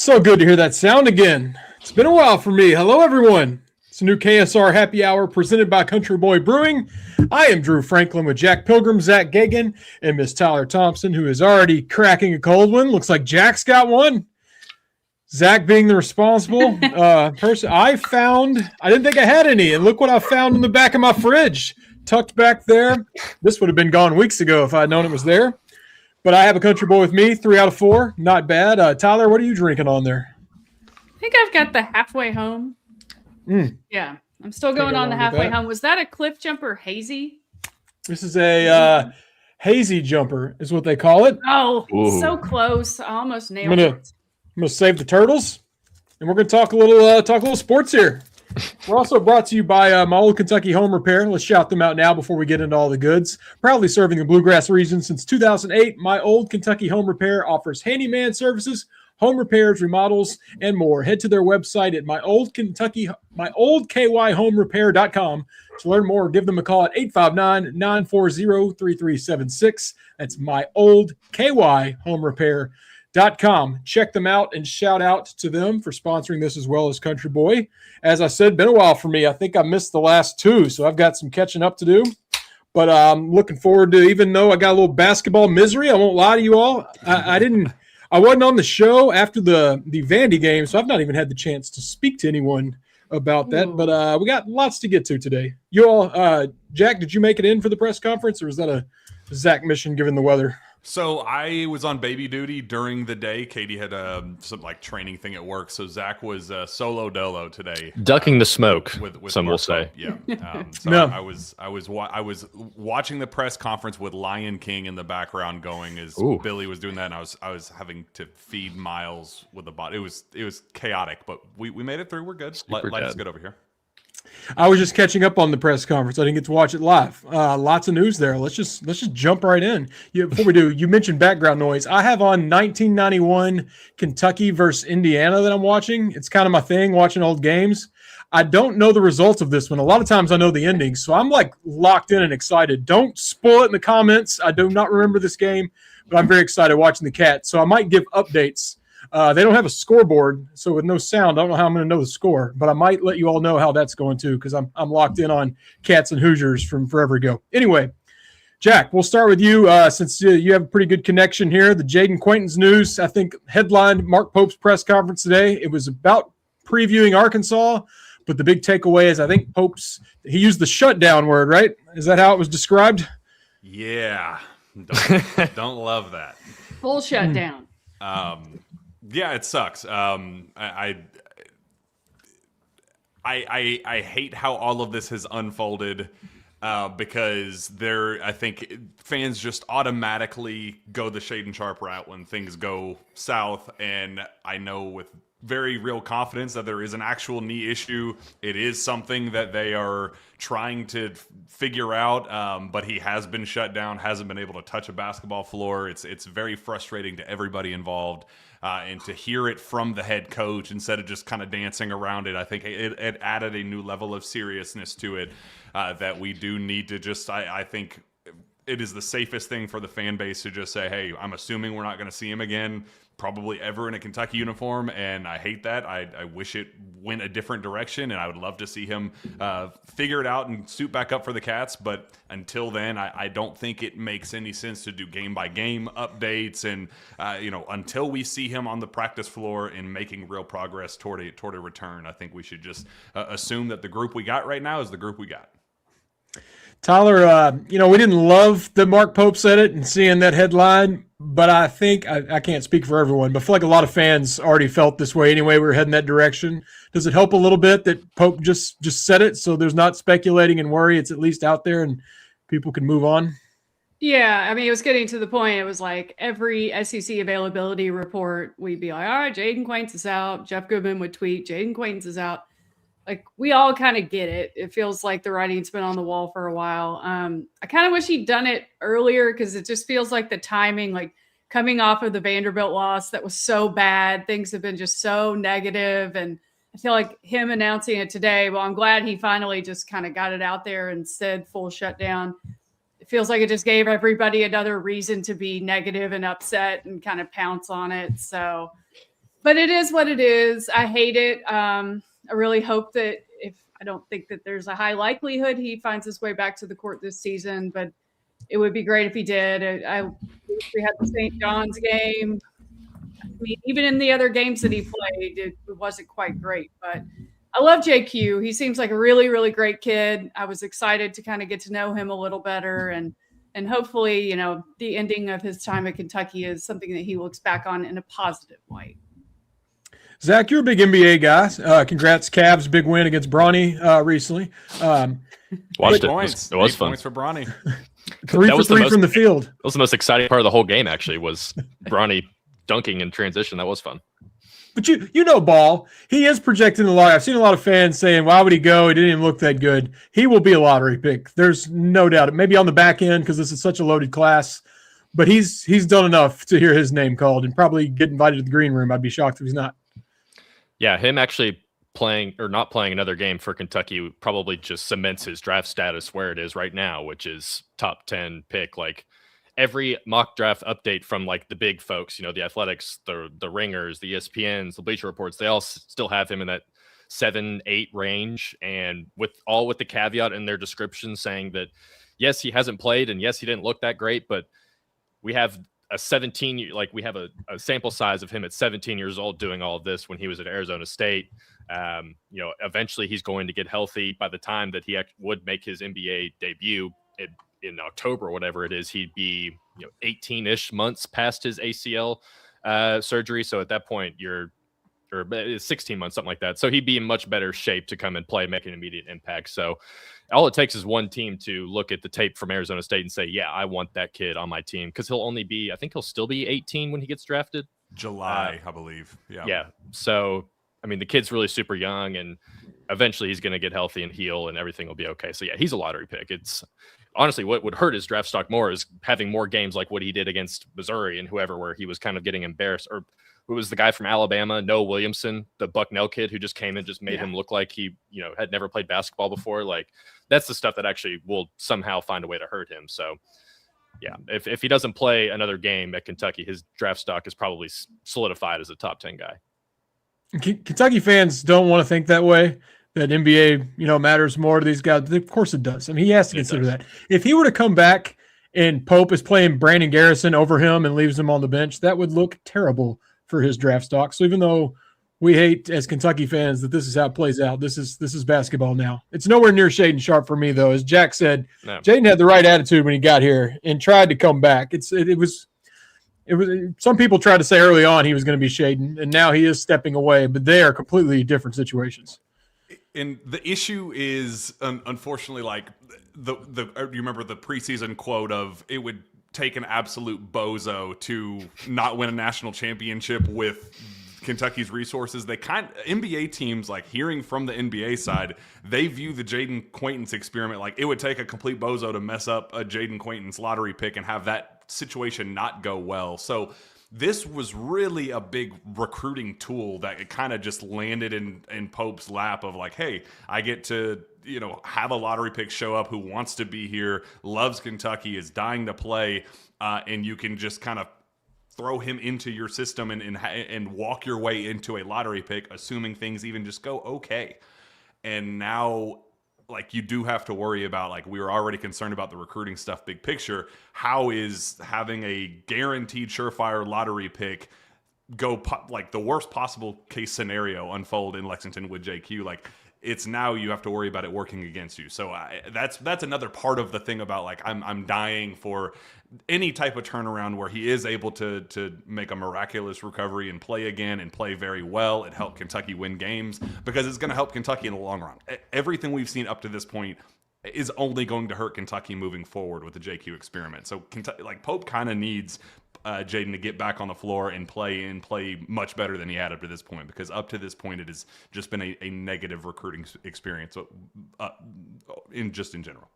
So good to hear that sound again. It's been a while for me. Hello, everyone. It's a new KSR Happy Hour presented by Country Boy Brewing. I am Drew Franklin with Jack Pilgrim, Zach Gagan, and Miss Tyler Thompson, who is already cracking a cold one. Looks like Jack's got one. Zach being the responsible person. I didn't think I had any, and look what I found in the back of my fridge, tucked back there. This would have been gone weeks ago if I had known it was there. But I have a Country Boy with me, 3 out of 4. Not bad. Tyler, what are you drinking on there? I think I've got the halfway home. Yeah, I'm still going on the halfway home. Was that a Cliff Jumper hazy? This is a hazy jumper is what they call it. Oh, so close. I almost nailed it. I'm going to save the turtles, and we're going to talk a little sports here. We're also brought to you by my old Kentucky Home Repair. Let's shout them out now before we get into all the goods. Proudly serving the Bluegrass region since 2008, my old Kentucky Home Repair offers handyman services, home repairs, remodels, and more. Head to their website at myoldkyhomerepair.com to learn more. Give them a call at 859-940-3376. That's myoldkyhomerepair.com. Check them out and shout out to them for sponsoring this as well as Country Boy. As I said, been a while for me. I think I missed the last 2, so I've got some catching up to do. But I'm looking forward to, even though I got a little basketball misery, I won't lie to you all. I wasn't on the show after the Vandy game, so I've not even had the chance to speak to anyone about that. But we got lots to get to today. You all, Jack, did you make it in for the press conference, or was that a Zach mission given the weather? So I was on baby duty during the day. Katie had some training thing at work, so Zach was solo dolo today, ducking the smoke. With some will say, yeah. I was watching the press conference with Lion King in the background going as Billy was doing that, and I was having to feed Miles with the bot. It was chaotic, but we made it through. We're good. Life's good over here. I was just catching up on the press conference. I didn't get to watch it live. Lots of news there. Let's just jump right in. Before we do, you mentioned background noise. I have on 1991 Kentucky versus Indiana that I'm watching. It's kind of my thing, watching old games. I don't know the results of this one. A lot of times I know the ending, so I'm locked in and excited. Don't spoil it in the comments. I do not remember this game, but I'm very excited watching the Cats. So I might give updates. They don't have a scoreboard, so with no sound, I don't know how I'm going to know the score, but I might let you all know how that's going to, because I'm locked in on Cats and Hoosiers from forever ago. Anyway, Jack, we'll start with you since you have a pretty good connection here. The Jaden Quaintance news, I think, headlined Mark Pope's press conference today. It was about previewing Arkansas, but the big takeaway is I think he used the shutdown word, right? Is that how it was described? Yeah. Don't love that. Full shutdown. Yeah, it sucks. I hate how all of this has unfolded because I think fans just automatically go the Shaden Sharp route when things go south, and I know with very real confidence that there is an actual knee issue. It is something that they are trying to figure out, but he has been shut down, hasn't been able to touch a basketball floor. It's very frustrating to everybody involved. And to hear it from the head coach instead of just kind of dancing around it, I think it added a new level of seriousness to it that we do need to just, I think it is the safest thing for the fan base to just say, hey, I'm assuming we're not going to see him again, probably ever in a Kentucky uniform, and I hate that. I wish it went a different direction, and I would love to see him figure it out and suit back up for the Cats, but until then, I don't think it makes any sense to do game-by-game updates, and until we see him on the practice floor and making real progress toward a return, I think we should just assume that the group we got right now is the group we got. Tyler, we didn't love that Mark Pope said it and seeing that headline, but I think, I can't speak for everyone, but I feel like a lot of fans already felt this way anyway. We were heading that direction. Does it help a little bit that Pope just said it so there's not speculating and worry? It's at least out there and people can move on? Yeah, I mean, it was getting to the point. It was like every SEC availability report, we'd be like, all right, Jaden Quaintance is out. Jeff Goodman would tweet, Jaden Quaintance is out. Like, we all kind of get it. It feels like the writing's been on the wall for a while. I kind of wish he'd done it earlier because it just feels like the timing, like coming off of the Vanderbilt loss that was so bad. Things have been just so negative. And I feel like him announcing it today, well, I'm glad he finally just kind of got it out there and said full shutdown. It feels like it just gave everybody another reason to be negative and upset and kind of pounce on it. So But it is what it is. I hate it. I really hope that I don't think that there's a high likelihood he finds his way back to the court this season, but it would be great if he did. We had the St. John's game. I mean, even in the other games that he played, it wasn't quite great. But I love JQ. He seems like a really, really great kid. I was excited to kind of get to know him a little better, and hopefully, the ending of his time at Kentucky is something that he looks back on in a positive light. Zach, you're a big NBA guy. Congrats, Cavs, big win against Bronny recently. Watched it. It was fun. Points for Bronny. 3 for 3 from the field. That was the most exciting part of the whole game, actually, was Bronny dunking in transition. That was fun. But Ball, he is projecting a lot. I've seen a lot of fans saying, why would he go? He didn't even look that good. He will be a lottery pick. There's no doubt. Maybe on the back end because this is such a loaded class. But he's done enough to hear his name called and probably get invited to the green room. I'd be shocked if he's not. Yeah, him actually playing or not playing another game for Kentucky probably just cements his draft status where it is right now, which is top 10 pick. Like every mock draft update from like the big folks, the Athletics, the Ringers, the ESPNs, the Bleacher Reports, they all still have him in that 7-8 range, and with the caveat in their description saying that yes, he hasn't played and yes, he didn't look that great, but we have a sample size of him at 17 years old doing all of this when he was at Arizona State. Eventually he's going to get healthy. By the time that he would make his NBA debut in October or whatever it is, he'd be 18-ish months past his ACL surgery. So at that point, or 16 months, something like that. So he'd be in much better shape to come and play, make an immediate impact. So all it takes is one team to look at the tape from Arizona State and say, yeah, I want that kid on my team. Because he'll still be 18 when he gets drafted. July, I believe. Yeah. So, I mean, the kid's really super young, and eventually he's going to get healthy and heal and everything will be okay. So yeah, he's a lottery pick. It's honestly what would hurt his draft stock more is having more games like what he did against Missouri and whoever, where he was kind of getting embarrassed. Or who was the guy from Alabama, Noah Williamson, the Bucknell kid who just came and just made him look like he, had never played basketball before. Like that's the stuff that actually will somehow find a way to hurt him. So yeah, if he doesn't play another game at Kentucky, his draft stock is probably solidified as a top 10 guy. Kentucky fans don't want to think that way, that NBA, matters more to these guys. Of course it does. I mean, he has to consider that. If he were to come back and Pope is playing Brandon Garrison over him and leaves him on the bench, that would look terrible for his draft stock. So even though we hate as Kentucky fans that this is how it plays out, this is basketball now. It's nowhere near Shaden Sharp for me, though. As Jack said, no. Jaden had the right attitude when he got here and tried to come back. It was some people tried to say early on he was going to be Shaden, and now he is stepping away, but they are completely different situations. And the issue is, unfortunately, like you remember the preseason quote of it would take an absolute bozo to not win a national championship with Kentucky's resources. NBA teams, like hearing from the NBA side, they view the Jaden Quaintance experiment like it would take a complete bozo to mess up a Jaden Quaintance lottery pick and have that situation not go well. So this was really a big recruiting tool that it kind of just landed in Pope's lap of like, hey, I get to have a lottery pick show up who wants to be here, loves Kentucky, is dying to play, and you can just kind of throw him into your system and walk your way into a lottery pick, assuming things even just go okay. And now, like, you do have to worry about, like, we were already concerned about the recruiting stuff, big picture. How is having a guaranteed surefire lottery pick go like the worst possible case scenario unfold in Lexington with JQ? Like, it's now you have to worry about it working against you. So that's another part of the thing about, like, I'm dying for any type of turnaround where he is able to make a miraculous recovery and play again and play very well. It helped Kentucky win games because it's going to help Kentucky in the long run. Everything we've seen up to this point is only going to hurt Kentucky moving forward with the JQ experiment. So Kentucky, like, Pope kind of needs Jaden to get back on the floor and play much better than he had up to this point, because up to this point it has just been a negative recruiting experience in general.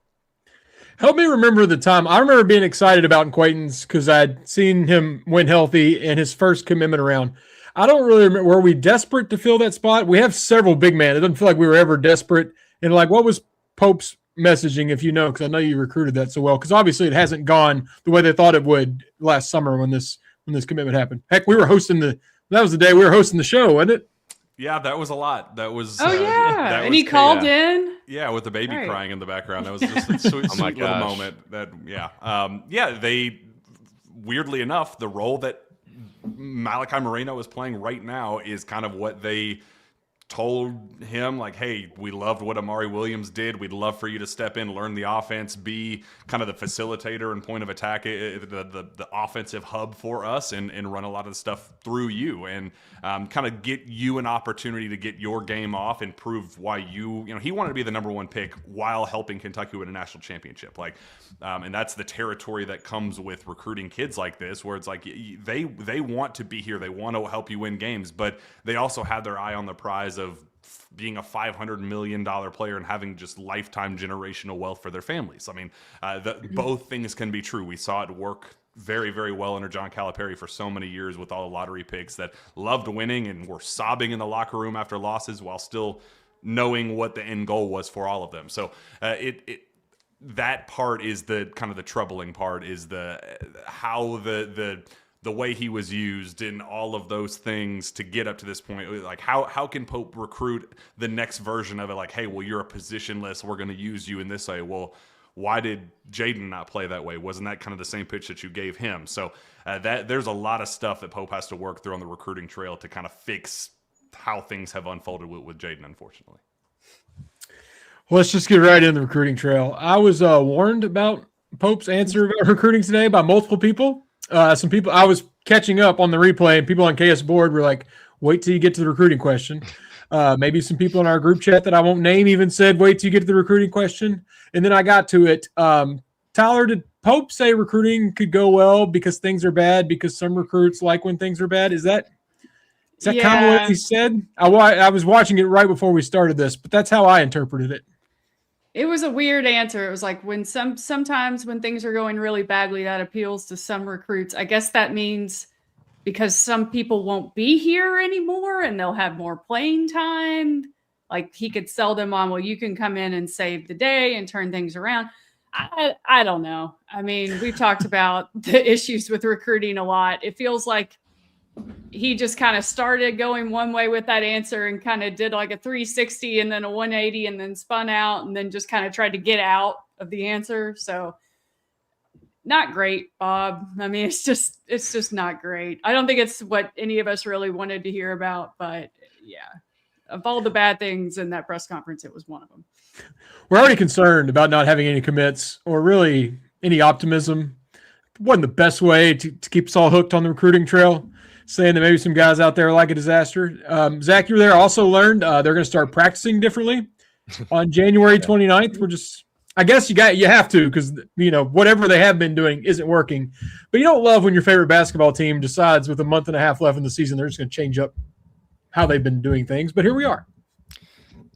Help me remember the time. I remember being excited about Quaintance because I'd seen him win healthy in his first commitment around. I don't really remember. Were we desperate to fill that spot? We have several big men. It doesn't feel like we were ever desperate. And, like, what was Pope's messaging, if you know, because I know you recruited that so well, because obviously it hasn't gone the way they thought it would last summer when this commitment happened. Heck, we were hosting the That was the day we were hosting the show, wasn't it? Yeah, that was a lot. That was. Oh yeah, that and was he called in. Yeah, with the baby Right. crying in the background. That was just a sweet, sweet little moment. They weirdly enough, the role that Malachi Moreno is playing right now is kind of what they told him, like, hey, we loved what Amari Williams did. We'd love for you to step in, learn the offense, be kind of the facilitator and point of attack, the offensive hub for us, and run a lot of the stuff through you, and kind of get you an opportunity to get your game off and prove why he wanted to be the number one pick while helping Kentucky win a national championship. And that's the territory that comes with recruiting kids like this, where it's like they want to be here, they want to help you win games, but they also have their eye on the prize of being a $500 million player and having just lifetime generational wealth for their families. I mean, both things can be true. We saw it work very, very well under John Calipari for so many years with all the lottery picks that loved winning and were sobbing in the locker room after losses while still knowing what the end goal was for all of them. So that part is the kind of the troubling part, is how the way he was used and all of those things to get up to this point. Like, how can Pope recruit the next version of it? Like, hey, well, you're a positionless, we're going to use you in this way. Well, why did Jaden not play that way? Wasn't that kind of the same pitch that you gave him? So there's a lot of stuff that Pope has to work through on the recruiting trail to kind of fix how things have unfolded with Jaden, unfortunately. Well, let's just get right in the recruiting trail. I was warned about Pope's answer about recruiting today by multiple people. Some people, I was catching up on the replay, and people on KS board were like, wait till you get to the recruiting question. Maybe some people in our group chat that I won't name even said, wait till you get to the recruiting question. And then I got to it. Tyler, did Pope say recruiting could go well because things are bad, because some recruits like when things are bad? Is that kind of what he said? I was watching it right before we started this, but that's how I interpreted it. It was a weird answer. It was like, when sometimes when things are going really badly, that appeals to some recruits. I guess that means because some people won't be here anymore and they'll have more playing time. Like, he could sell them on, well, you can come in and save the day and turn things around. I don't know. I mean, we've talked about the issues with recruiting a lot. It feels like he just kind of started going one way with that answer and kind of did like a 360 and then a 180 and then spun out and then just kind of tried to get out of the answer. So not great, Bob. I mean, it's just not great. I don't think it's what any of us really wanted to hear about, but yeah, of all the bad things in that press conference, it was one of them. We're already concerned about not having any commits or really any optimism. It wasn't the best way to keep us all hooked on the recruiting trail, saying that maybe some guys out there are like a disaster. Zach, you were there, also learned they're going to start practicing differently on January 29th. I guess you have to, because whatever they have been doing isn't working. But you don't love when your favorite basketball team decides with a month and a half left in the season they're just going to change up how they've been doing things. But here we are.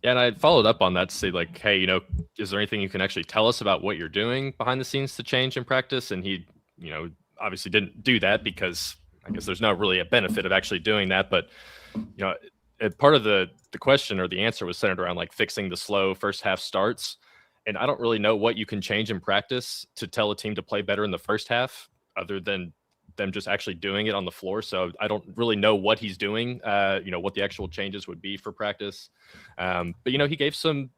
Yeah, and I followed up on that to say, like, hey, is there anything you can actually tell us about what you're doing behind the scenes to change in practice? And he, obviously didn't do that, because I guess there's not really a benefit of actually doing that. But, part of the question or the answer was centered around like fixing the slow first half starts. And I don't really know what you can change in practice to tell a team to play better in the first half, other than them just actually doing it on the floor. So I don't really know what he's doing, what the actual changes would be for practice. But he gave some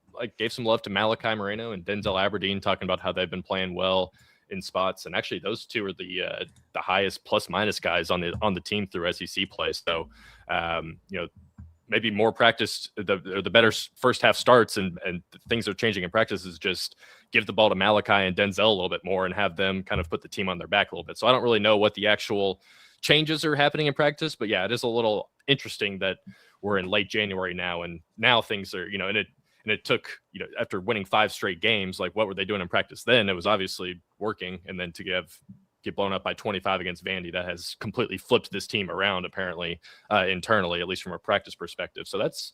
love to Malachi Moreno and Denzel Aberdeen, talking about how they've been playing well in spots. And actually those two are the highest plus minus guys on the team through SEC play. So, maybe more practice, the better first half starts and things are changing in practice is just give the ball to Malachi and Denzel a little bit more and have them kind of put the team on their back a little bit. So I don't really know what the actual changes are happening in practice, but yeah, it is a little interesting that we're in late January now, and now things are, and it took, after winning 5 straight games, like what were they doing in practice then? It was obviously working. And then to get blown up by 25 against Vandy, that has completely flipped this team around, apparently, internally, at least from a practice perspective. So that's,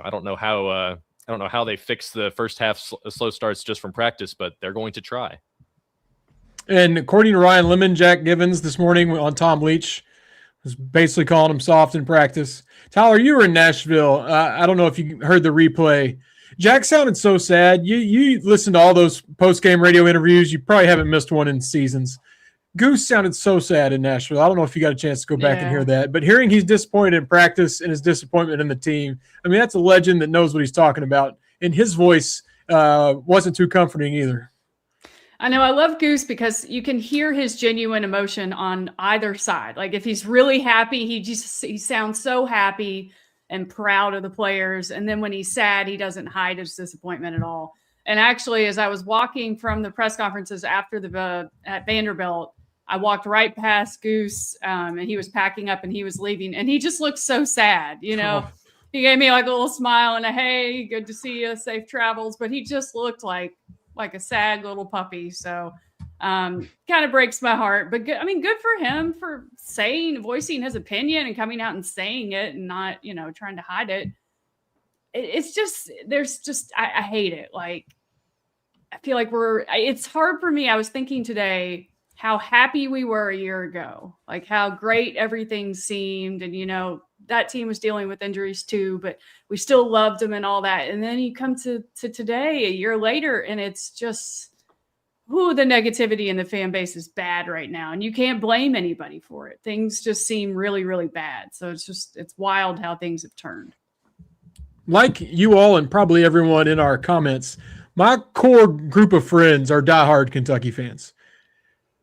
I don't know how they fix the first half slow starts just from practice, but they're going to try. And according to Ryan Lemon, Jack Givens this morning on Tom Leach was basically calling him soft in practice. Tyler, you were in Nashville. I don't know if you heard the replay. Jack sounded so sad. You listened to all those post-game radio interviews. You probably haven't missed one in seasons. Goose sounded so sad in Nashville. I don't know if you got a chance to go back and Yeah. hear that, but hearing he's disappointed in practice and his disappointment in the team, I mean, that's a legend that knows what he's talking about. And his voice wasn't too comforting either. I know. I love Goose because you can hear his genuine emotion on either side. Like if he's really happy, he sounds so happy and proud of the players. And then when he's sad, he doesn't hide his disappointment at all. And actually, as I was walking from the press conferences after at Vanderbilt, I walked right past Goose, and he was packing up and he was leaving, and he just looked so sad. You know, He gave me like a little smile and a hey, good to see you, safe travels. But he just looked like a sad little puppy. So kind of breaks my heart. But good, I mean, good for him for voicing his opinion and coming out and saying it and not, trying to hide it. It's just, I hate it. Like, I feel like it's hard for me. I was thinking today how happy we were a year ago, like how great everything seemed. And, that team was dealing with injuries too, but we still loved them and all that. And then you come to today, a year later, and it's just, the negativity in the fan base is bad right now. And you can't blame anybody for it. Things just seem really, really bad. So it's wild how things have turned. Like you all and probably everyone in our comments, my core group of friends are diehard Kentucky fans.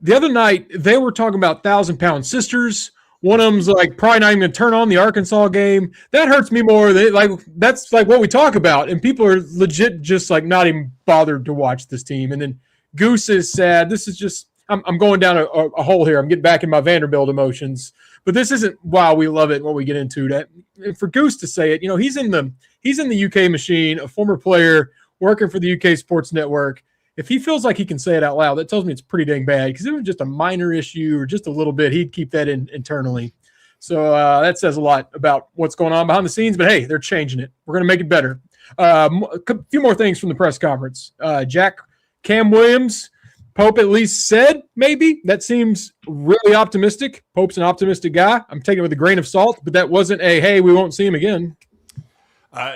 The other night, they were talking about 1,000-pound sisters. One of them's like probably not even going to turn on the Arkansas game. That hurts me more. That's like what we talk about, and people are legit just like not even bothered to watch this team. And then Goose is sad. This is just I'm going down a hole here. I'm getting back in my Vanderbilt emotions, but this isn't why we love it and what we get into. That for Goose to say it, he's in the UK machine, a former player working for the UK Sports Network. If he feels like he can say it out loud, that tells me it's pretty dang bad, because if it was just a minor issue or just a little bit, he'd keep that internally. So that says a lot about what's going on behind the scenes. But, hey, they're changing it. We're going to make it better. A few more things from the press conference. Cam Williams, Pope at least said maybe. That seems really optimistic. Pope's an optimistic guy. I'm taking it with a grain of salt, but that wasn't hey, we won't see him again.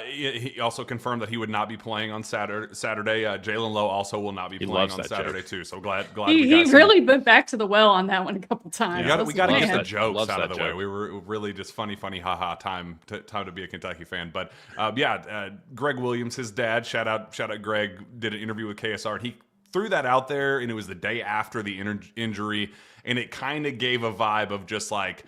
He also confirmed that he would not be playing on Saturday. Jalen Lowe also will not be playing on Saturday too. So glad he really went back to the well on that one a couple times. We got to get the jokes out of the way. Joke. We were really just funny, haha time to be a Kentucky fan. But Greg Williams, his dad, shout out Greg, did an interview with KSR. And he threw that out there, and it was the day after the injury, and it kind of gave a vibe of just like,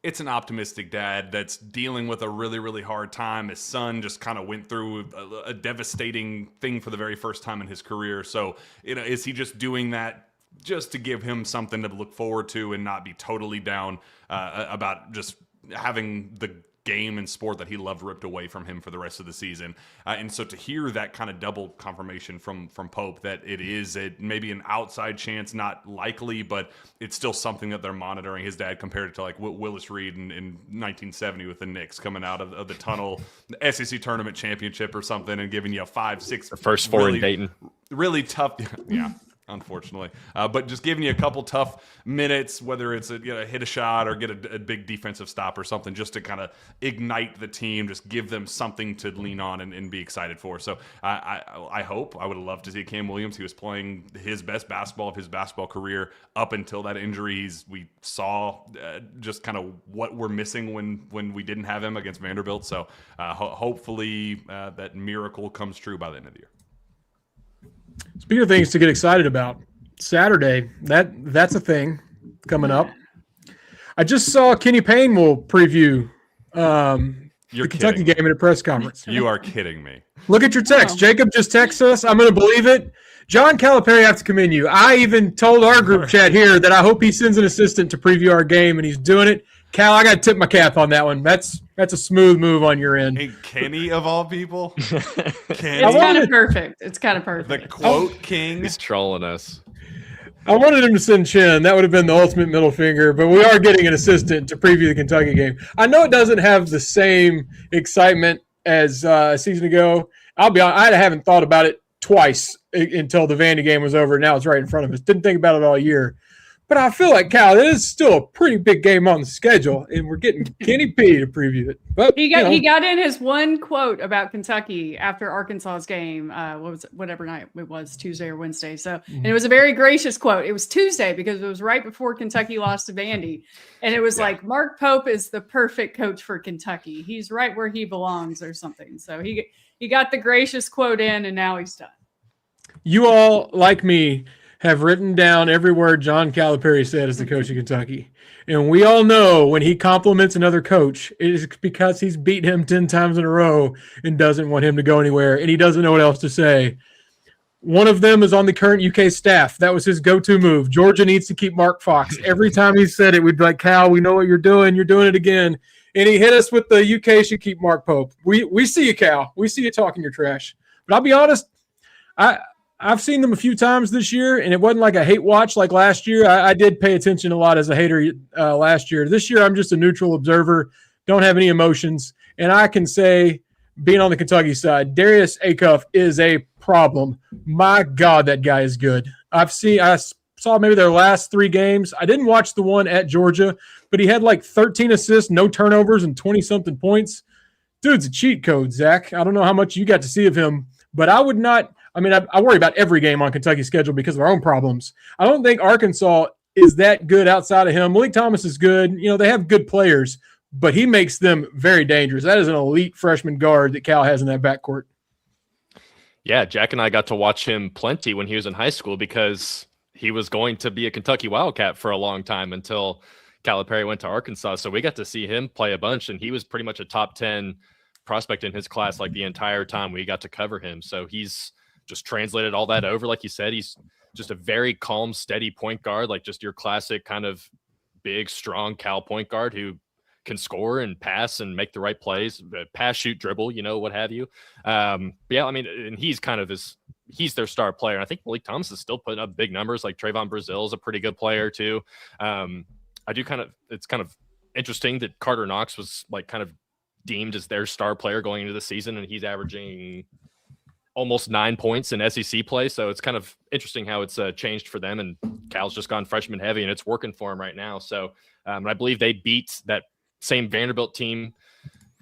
it's an optimistic dad that's dealing with a really, really hard time. His son just kind of went through a devastating thing for the very first time in his career. So, is he just doing that just to give him something to look forward to and not be totally down about just having the game and sport that he loved ripped away from him for the rest of the season? And so to hear that kind of double confirmation from Pope that it is maybe an outside chance, not likely, but it's still something that they're monitoring. His dad compared it to like Willis Reed in 1970 with the Knicks coming out of the tunnel, the SEC tournament championship or something, and giving you a 5-6 the first four in Dayton. Really tough. Yeah. Unfortunately, but just giving you a couple tough minutes, whether it's hit a shot or get a big defensive stop or something, just to kind of ignite the team, just give them something to lean on and be excited for. So I hope, I would love to see Cam Williams. He was playing his best basketball of his basketball career up until that injury. We saw just kind of what we're missing when we didn't have him against Vanderbilt. So hopefully that miracle comes true by the end of the year. Speaking of things to get excited about, Saturday, that's a thing coming up. I just saw Kenny Payne will preview the Kentucky game at a press conference. You are kidding me. Look at your text. Jacob just texted us. I'm going to believe it. John Calipari, I have to commend you. I even told our group chat here that I hope he sends an assistant to preview our game, and he's doing it. Cal, I got to tip my cap on that one. That's a smooth move on your end. Hey, Kenny of all people. Kenny. It's kind of perfect. It's kind of perfect. The quote king. He's trolling us. I wanted him to send Chin. That would have been the ultimate middle finger, but we are getting an assistant to preview the Kentucky game. I know it doesn't have the same excitement as a season ago. I'll be honest, I haven't thought about it twice until the Vandy game was over. Now it's right in front of us. Didn't think about it all year. But I feel like, Cal, it is still a pretty big game on the schedule, and we're getting Kenny P to preview it. But he got in his one quote about Kentucky after Arkansas's game. Whatever night it was, Tuesday or Wednesday. So, and it was a very gracious quote. It was Tuesday because it was right before Kentucky lost to Vandy, and it was like, Mark Pope is the perfect coach for Kentucky. He's right where he belongs, or something. So he got the gracious quote in, and now he's done. You all, like me, have written down every word John Calipari said as the coach of Kentucky. And we all know when he compliments another coach, it is because he's beat him 10 times in a row and doesn't want him to go anywhere, and he doesn't know what else to say. One of them is on the current UK staff. That was his go-to move. Georgia needs to keep Mark Fox. Every time he said it, we'd be like, Cal, we know what you're doing. You're doing it again. And he hit us with the UK should keep Mark Pope. We see you, Cal. We see you talking your trash. But I'll be honest, I've seen them a few times this year, and it wasn't like a hate watch like last year. I did pay attention a lot as a hater last year. This year, I'm just a neutral observer, don't have any emotions. And I can say, being on the Kentucky side, Darius Acuff is a problem. My God, that guy is good. I saw maybe their last 3 games. I didn't watch the one at Georgia, but he had like 13 assists, no turnovers, and 20-something points. Dude's a cheat code, Zach. I don't know how much you got to see of him, but I would not – I worry about every game on Kentucky's schedule because of our own problems. I don't think Arkansas is that good outside of him. Malik Thomas is good. They have good players, but he makes them very dangerous. That is an elite freshman guard that Cal has in that backcourt. Yeah, Jack and I got to watch him plenty when he was in high school because he was going to be a Kentucky Wildcat for a long time until Calipari went to Arkansas. So we got to see him play a bunch, and he was pretty much a top 10 prospect in his class like the entire time we got to cover him. So he's just translated all that over. Like you said, he's just a very calm, steady point guard, like just your classic kind of big, strong Cal point guard who can score and pass and make the right plays, pass, shoot, dribble, what have you. But yeah, and he's kind of he's their star player. And I think Malik Thomas is still putting up big numbers. Like Trayvon Brazil is a pretty good player too. It's kind of interesting that Carter Knox was like kind of deemed as their star player going into the season, and he's averaging almost 9 points in SEC play. So it's kind of interesting how it's changed for them. And Cal's just gone freshman heavy, and it's working for him right now. So I believe they beat that same Vanderbilt team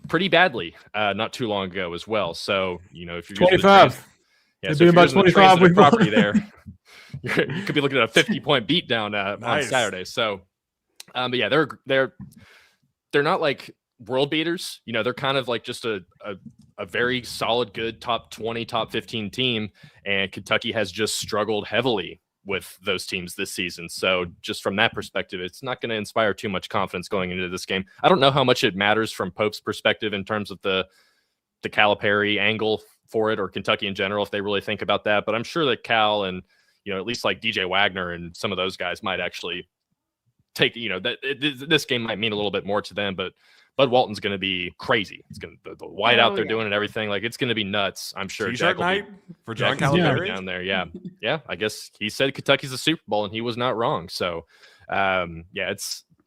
pretty badly not too long ago as well. So, if you're 25. So if you're about 25 the property there, you could be looking at a 50-point beatdown on Saturday. So, but yeah, they're not like world beaters. They're kind of like just a very solid, good top 20, top 15 team. And Kentucky has just struggled heavily with those teams this season. So just from that perspective, it's not going to inspire too much confidence going into this game. I don't know how much it matters from Pope's perspective in terms of the Calipery angle for it, or Kentucky in general, if they really think about that. But I'm sure that Cal and, at least like DJ Wagner and some of those guys might actually take, this game might mean a little bit more to them, but Bud Walton's going to be crazy. It's going to the whiteout they're doing and everything. Like, it's going to be nuts. I'm sure. T-shirt night for John Calipari down there. Yeah. Yeah. I guess he said Kentucky's a Super Bowl, and he was not wrong. So, they're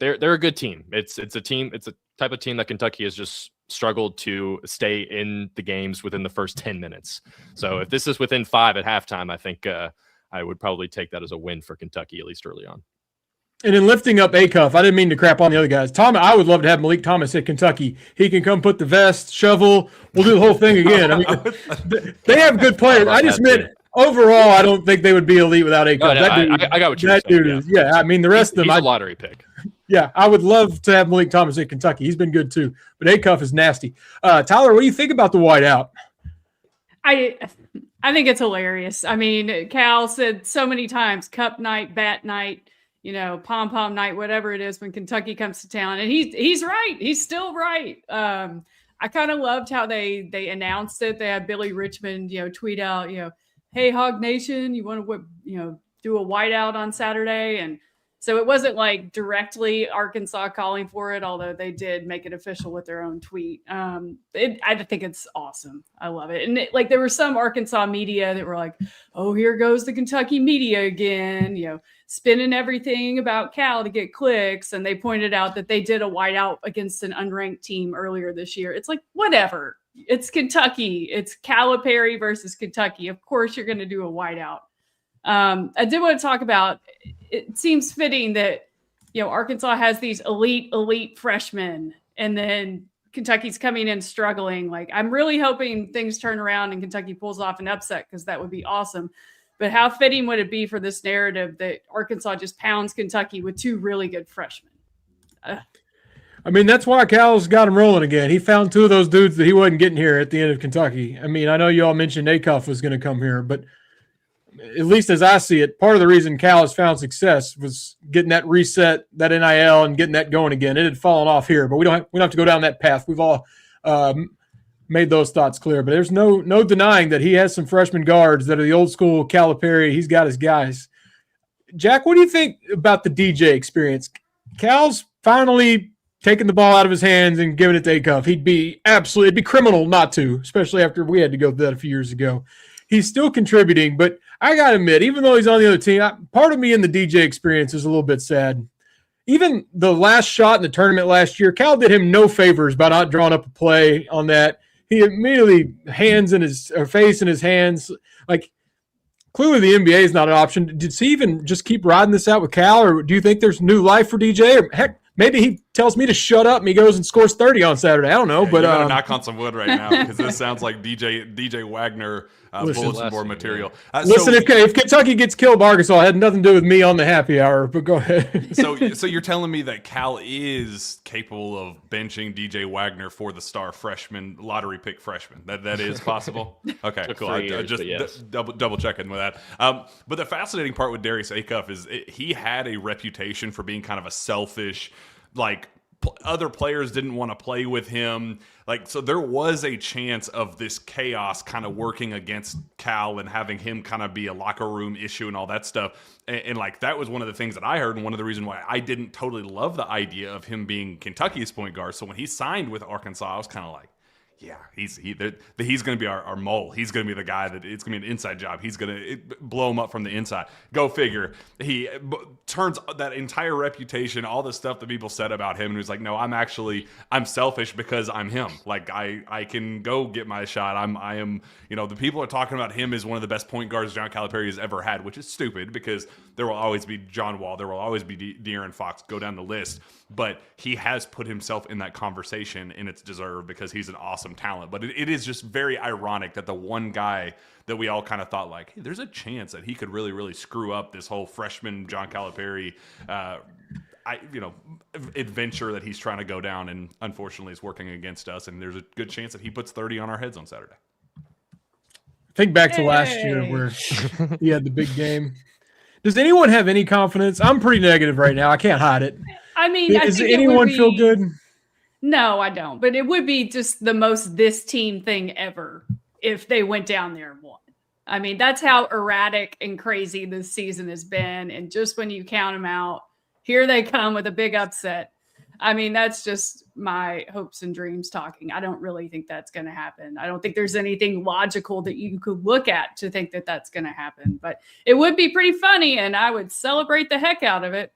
a good team. It's a team. It's a type of team that Kentucky has just struggled to stay in the games within the first 10 minutes. So if this is within 5 at halftime, I think I would probably take that as a win for Kentucky, at least early on. And in lifting up Acuff, I didn't mean to crap on the other guys. I would love to have Malik Thomas at Kentucky. He can come put the vest, shovel. We'll do the whole thing again. They have good players. I just meant overall, I don't think they would be elite without Acuff. No, I got what you're saying. The rest of them. He's a lottery pick. Yeah, I would love to have Malik Thomas at Kentucky. He's been good too. But Acuff is nasty. Tyler, what do you think about the whiteout? I think it's hilarious. Cal said so many times, cup night, bat night, pom-pom night, whatever it is when Kentucky comes to town. And he's right. He's still right. I kind of loved how they announced it. They had Billy Richmond, tweet out, hey, Hog Nation, you want to, do a whiteout on Saturday? And so it wasn't like directly Arkansas calling for it, although they did make it official with their own tweet. I think it's awesome. I love it. And there were some Arkansas media that were like, oh, here goes the Kentucky media again, spinning everything about Cal to get clicks. And they pointed out that they did a whiteout against an unranked team earlier this year. It's like, whatever. It's Kentucky. It's Calipery versus Kentucky. Of course, you're going to do a whiteout. I did want to talk about, it seems fitting that, Arkansas has these elite freshmen, and then Kentucky's coming in struggling. Like, I'm really hoping things turn around and Kentucky pulls off an upset, because that would be awesome. But how fitting would it be for this narrative that Arkansas just pounds Kentucky with 2 really good freshmen? I mean, that's why Cal's got him rolling again. He found 2 of those dudes that he wasn't getting here at the end of Kentucky. I mean, I know you all mentioned Acuff was going to come here, but at least as I see it, part of the reason Cal has found success was getting that reset, that NIL, and getting that going again. It had fallen off here, but we don't have to go down that path. We've all made those thoughts clear. But there's no denying that he has some freshman guards that are the old school Calipery. He's got his guys. Jack, what do you think about the DJ experience? Cal's finally taking the ball out of his hands and giving it to Acuff. It'd be criminal not to, especially after we had to go through that a few years ago. He's still contributing, but I got to admit, even though he's on the other team, part of me in the DJ experience is a little bit sad. Even the last shot in the tournament last year, Cal did him no favors by not drawing up a play on that. He immediately face in his hands. Like, clearly the NBA is not an option. Did he even just keep riding this out with Cal, or do you think there's new life for DJ? Or heck, maybe he tells me to shut up and he goes and scores 30 on Saturday. I don't know, but you gotta knock on some wood right now, because this sounds like DJ Wagner bulletin board material. Listen, if Kentucky gets killed by Arkansas, it had nothing to do with me on the happy hour. But go ahead. So you're telling me that Cal is capable of benching DJ Wagner for the star freshman, lottery pick freshman? That is possible. Okay, double checking with that. But the fascinating part with Darius Acuff is he had a reputation for being kind of a selfish, like, other players didn't want to play with him. Like, so there was a chance of this chaos kind of working against Cal and having him kind of be a locker room issue and all that stuff. And like, that was one of the things that I heard, and one of the reasons why I didn't totally love the idea of him being Kentucky's point guard. So when he signed with Arkansas, I was kind of like, yeah, he's going to be our mole. He's going to be the guy that it's going to be an inside job. He's going to blow him up from the inside. Go figure. He turns that entire reputation, all the stuff that people said about him, and he's like, no, I'm selfish because I'm him. Like, I can go get my shot. I am, the people are talking about him as one of the best point guards John Calipari has ever had, which is stupid, because there will always be John Wall. There will always be De'Aaron Fox. Go down the list. But he has put himself in that conversation, and it's deserved, because he's an awesome talent. But it is just very ironic that the one guy that we all kind of thought, like, hey, there's a chance that he could really, really screw up this whole freshman John Calipari adventure that he's trying to go down, and unfortunately it's working against us, and there's a good chance that he puts 30 on our heads on Saturday. Think back to last year where he had the big game. Does anyone have any confidence? I'm pretty negative right now. I can't hide it. I mean, does anyone feel good? No, I don't. But it would be just the most this team thing ever if they went down there and won. I mean, that's how erratic and crazy this season has been. And just when you count them out, here they come with a big upset. I mean, that's just my hopes and dreams talking. I don't really think that's going to happen. I don't think there's anything logical that you could look at to think that that's going to happen. But it would be pretty funny, and I would celebrate the heck out of it.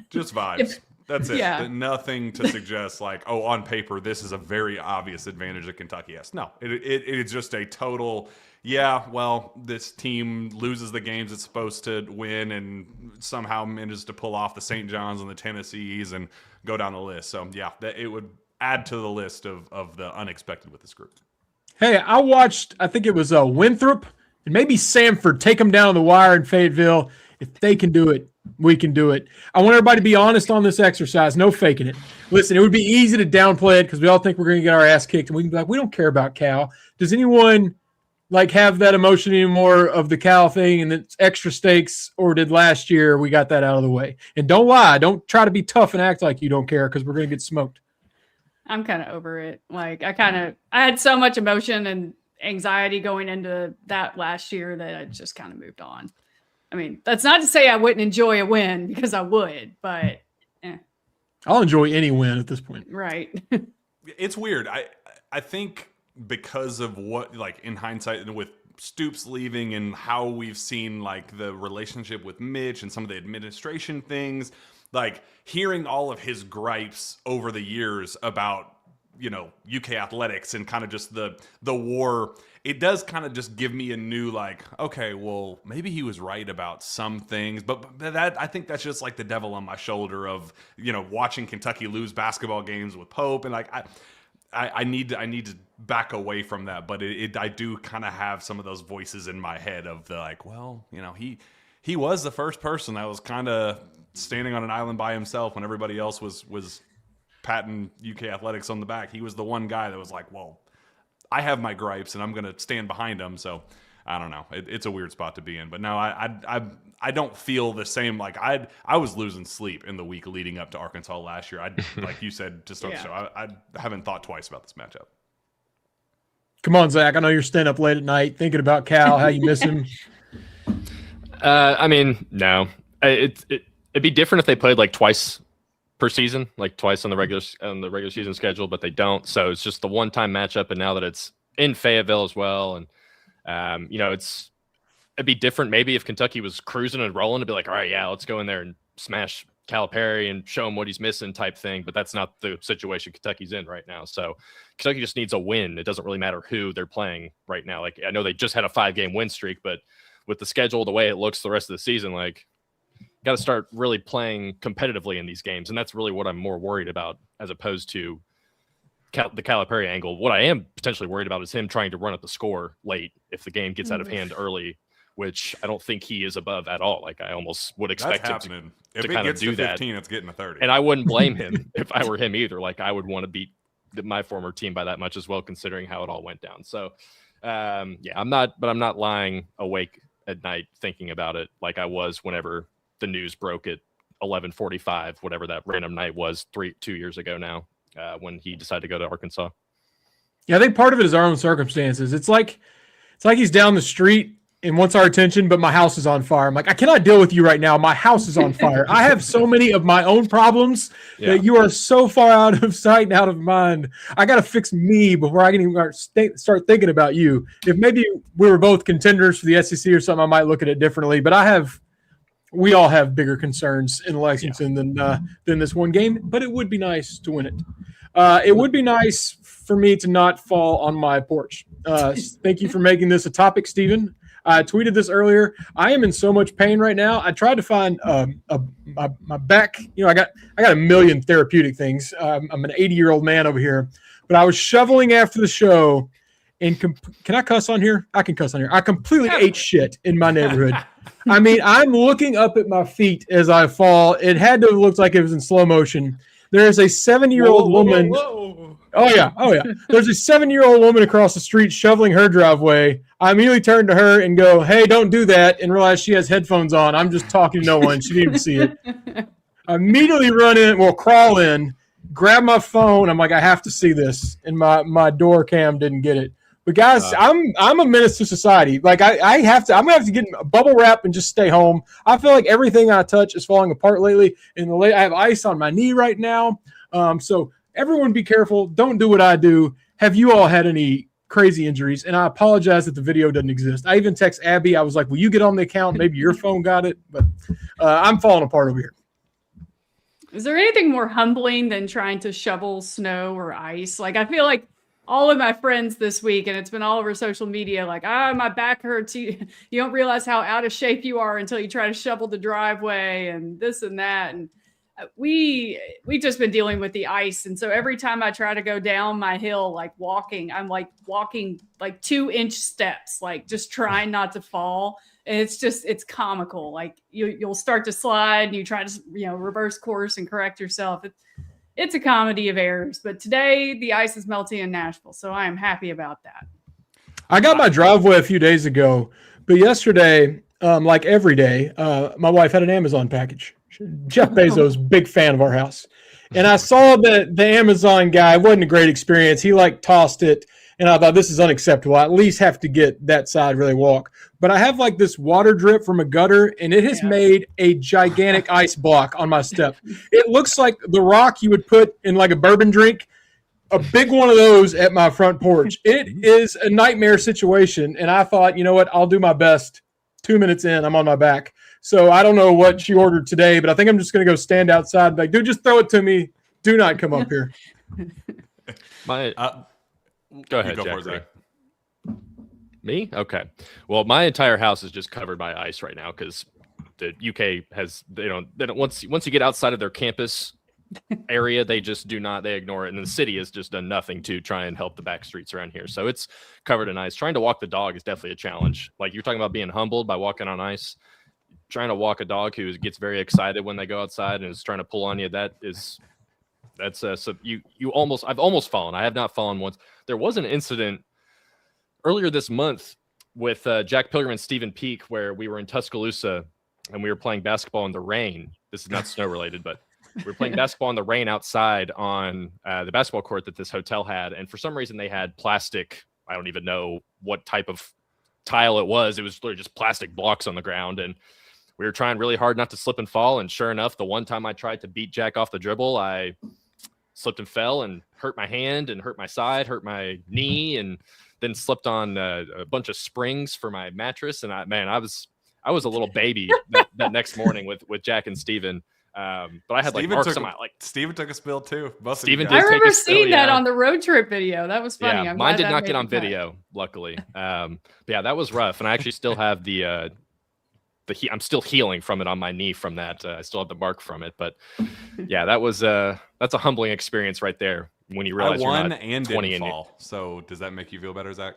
Just vibes. That's it. Yeah. Nothing to suggest like, oh, on paper, this is a very obvious advantage that Kentucky has. No, it is just a total, yeah, well, this team loses the games it's supposed to win and somehow manages to pull off the St. John's and the Tennessees and go down the list. So, yeah, it would add to the list of the unexpected with this group. Hey, I watched, I think it was Winthrop and maybe Samford take them down the wire in Fayetteville. If they can do it, we can do it. I want everybody to be honest on this exercise. No faking it. Listen, it would be easy to downplay it because we all think we're going to get our ass kicked, and we can be like, we don't care about Cal. Does anyone like have that emotion anymore of the Cal thing and it's extra stakes, or did last year we got that out of the way? And don't lie. Don't try to be tough and act like you don't care because we're going to get smoked. I'm kind of over it. Like I had so much emotion and anxiety going into that last year that I just kind of moved on. I mean, that's not to say I wouldn't enjoy a win, because I would, but I'll enjoy any win at this point. Right. It's weird. I think because of what, like, in hindsight, and with Stoops leaving and how we've seen like the relationship with Mitch and some of the administration things, like hearing all of his gripes over the years about UK athletics and kind of just the war, it does kind of just give me a new like, okay, well, maybe he was right about some things, but that I think that's just like the devil on my shoulder of watching Kentucky lose basketball games with Pope, and like I need to back away from that, but I do kind of have some of those voices in my head of the like, well, he was the first person that was kind of standing on an island by himself when everybody else was patting UK athletics on the back. He was the one guy that was like, well, I have my gripes and I'm going to stand behind them. So I don't know. It's a weird spot to be in, but no, I don't feel the same. Like I was losing sleep in the week leading up to Arkansas last year. Like you said, to start the show, I haven't thought twice about this matchup. Come on, Zach. I know you're staying up late at night thinking about Cal, how you miss him. I mean, no, it'd be different if they played like twice per season, like twice on the regular season schedule, but they don't. So it's just the one-time matchup, and now that it's in Fayetteville as well, and it'd be different maybe if Kentucky was cruising and rolling to be like, all right, yeah, let's go in there and smash Calipari and show him what he's missing type thing. But that's not the situation Kentucky's in right now. So Kentucky just needs a win. It doesn't really matter who they're playing right now. Like I know they just had a 5-game win streak, but with the schedule the way it looks the rest of the season, like got to start really playing competitively in these games. And that's really what I'm more worried about as opposed to the Calipari angle. What I am potentially worried about is him trying to run up the score late if the game gets out of hand early, which I don't think he is above at all. Like I almost would expect him to kind of do 15, that. It's getting to 30. And I wouldn't blame him if I were him either. Like I would want to beat my former team by that much as well, considering how it all went down. So I'm not lying awake at night thinking about it like I was whenever the news broke at 11:45, whatever that random night was 2 years ago now, when he decided to go to Arkansas. Yeah, I think part of it is our own circumstances. It's like he's down the street and wants our attention, but my house is on fire. I'm like, I cannot deal with you right now. My house is on fire. I have so many of my own problems that you are so far out of sight and out of mind. I got to fix me before I can even start thinking about you. If maybe we were both contenders for the SEC or something, I might look at it differently. But we all have bigger concerns in Lexington than this one game. But it would be nice to win it. It would be nice for me to not fall on my porch. Thank you for making this a topic, Stephen. I tweeted this earlier. I am in so much pain right now. I tried to find my back. I got a million therapeutic things. I'm an 80-year-old man over here, but I was shoveling after the show. And can I cuss on here? I can cuss on here. I completely ate shit in my neighborhood. I mean, I'm looking up at my feet as I fall. It had to have looked like it was in slow motion. There is a 7-year-old woman. Whoa. Oh yeah. There's a 7-year-old woman across the street shoveling her driveway. I immediately turn to her and go, "Hey, don't do that," and realize she has headphones on. I'm just talking to no one. She didn't even see it. I immediately crawl in, grab my phone. I'm like, I have to see this, and my door cam didn't get it. But guys, I'm a menace to society. Like I'm gonna have to get a bubble wrap and just stay home. I feel like everything I touch is falling apart lately. I have ice on my knee right now. So everyone be careful. Don't do what I do. Have you all had any crazy injuries? And I apologize that the video doesn't exist. I even text Abby. I was like, will you get on the account? Maybe your phone got it. But I'm falling apart over here. Is there anything more humbling than trying to shovel snow or ice? Like, I feel like all of my friends this week, and it's been all over social media, like, my back hurts. You don't realize how out of shape you are until you try to shovel the driveway and this and that. And we've just been dealing with the ice. And so every time I try to go down my hill, like walking, I'm like walking like 2-inch steps, like just trying not to fall. And it's comical. Like you'll start to slide and you try to, reverse course and correct yourself. It's a comedy of errors, but today the ice is melting in Nashville, so I am happy about that. I got my driveway a few days ago, but yesterday, like every day, my wife had an Amazon package. Jeff Bezos, big fan of our house. And I saw that the Amazon guy wasn't a great experience. He tossed it, and I thought this is unacceptable. I at least have to get that side really walk. But I have this water drip from a gutter, and it has made a gigantic ice block on my step. It looks like the rock you would put in a bourbon drink, a big one of those at my front porch. It is a nightmare situation, and I thought, you know what, I'll do my best. 2 minutes in, I'm on my back. So I don't know what she ordered today, but I think I'm just going to go stand outside. Like, dude, just throw it to me. Do not come up here. My go ahead, Go for it, Zachary. Zach. Me? Okay. Well, my entire house is just covered by ice right now because the UK has they don't once you get outside of their campus area, they ignore it, and the city has just done nothing to try and help the back streets around here. So it's covered in ice. Trying to walk the dog is definitely a challenge. Like you're talking about being humbled by walking on ice. Trying to walk a dog who gets very excited when they go outside and is trying to pull on you, so I've almost fallen. I have not fallen once. There was an incident earlier this month with Jack Pilgrim and Stephen Peak where we were in Tuscaloosa and we were playing basketball in the rain. This is not snow related, but we were playing basketball in the rain outside on the basketball court that this hotel had. And for some reason they had plastic. I don't even know what type of tile it was. It was literally just plastic blocks on the ground. And we were trying really hard not to slip and fall. And sure enough, the one time I tried to beat Jack off the dribble, I slipped and fell and hurt my hand and hurt my side, hurt my knee, and then slipped on a bunch of springs for my mattress. And I was a little baby that next morning with Jack and Steven. But I had Steven marks on my Steven took a spill too. Steven I remember spill, seeing that yeah. on the road trip video. That was funny. Yeah, I'm mine glad did that not made get on the cut. video, luckily. But yeah, that was rough. And I actually still have I'm still healing from it on my knee from that. I still have the mark from it. But yeah, that's a humbling experience right there when you realize I won you're not and 20 didn't and fall. So does that make you feel better, Zach?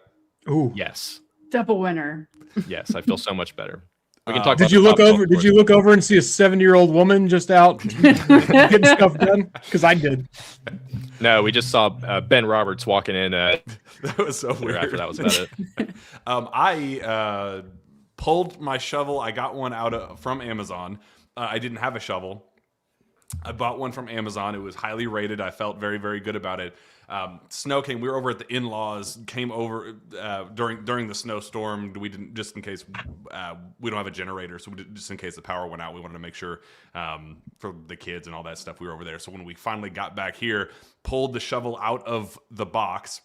Ooh. Yes. Double winner. Yes, I feel so much better. We can talk Did about you the look top over? Did you look over and see a 70-year-old woman just out getting stuff done? Because I did. No, we just saw Ben Roberts walking in. That was so weird. After that was about it. I pulled my shovel. I got one from Amazon. I didn't have a shovel. I bought one from Amazon. It was highly rated. I felt very, very good about it. Snow came. We were over at the in-laws. Came over during the snowstorm. We didn't, just in case we don't have a generator, so just in case the power went out, we wanted to make sure for the kids and all that stuff. We were over there. So when we finally got back here, pulled the shovel out of the box,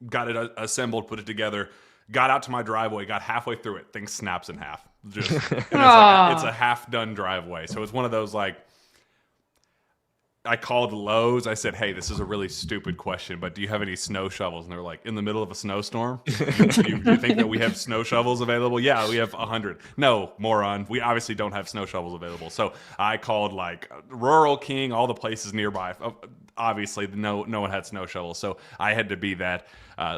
got it assembled, put it together. Got out to my driveway, got halfway through it, thing snaps in half. Just, and it's a half-done driveway. So it's one of those, like, I called Lowe's. I said, hey, this is a really stupid question, but do you have any snow shovels? And they're like, in the middle of a snowstorm? you think that we have snow shovels available? Yeah, we have 100. No, moron. We obviously don't have snow shovels available. So I called, like, Rural King, all the places nearby. Obviously, no one had snow shovels. So I had to be that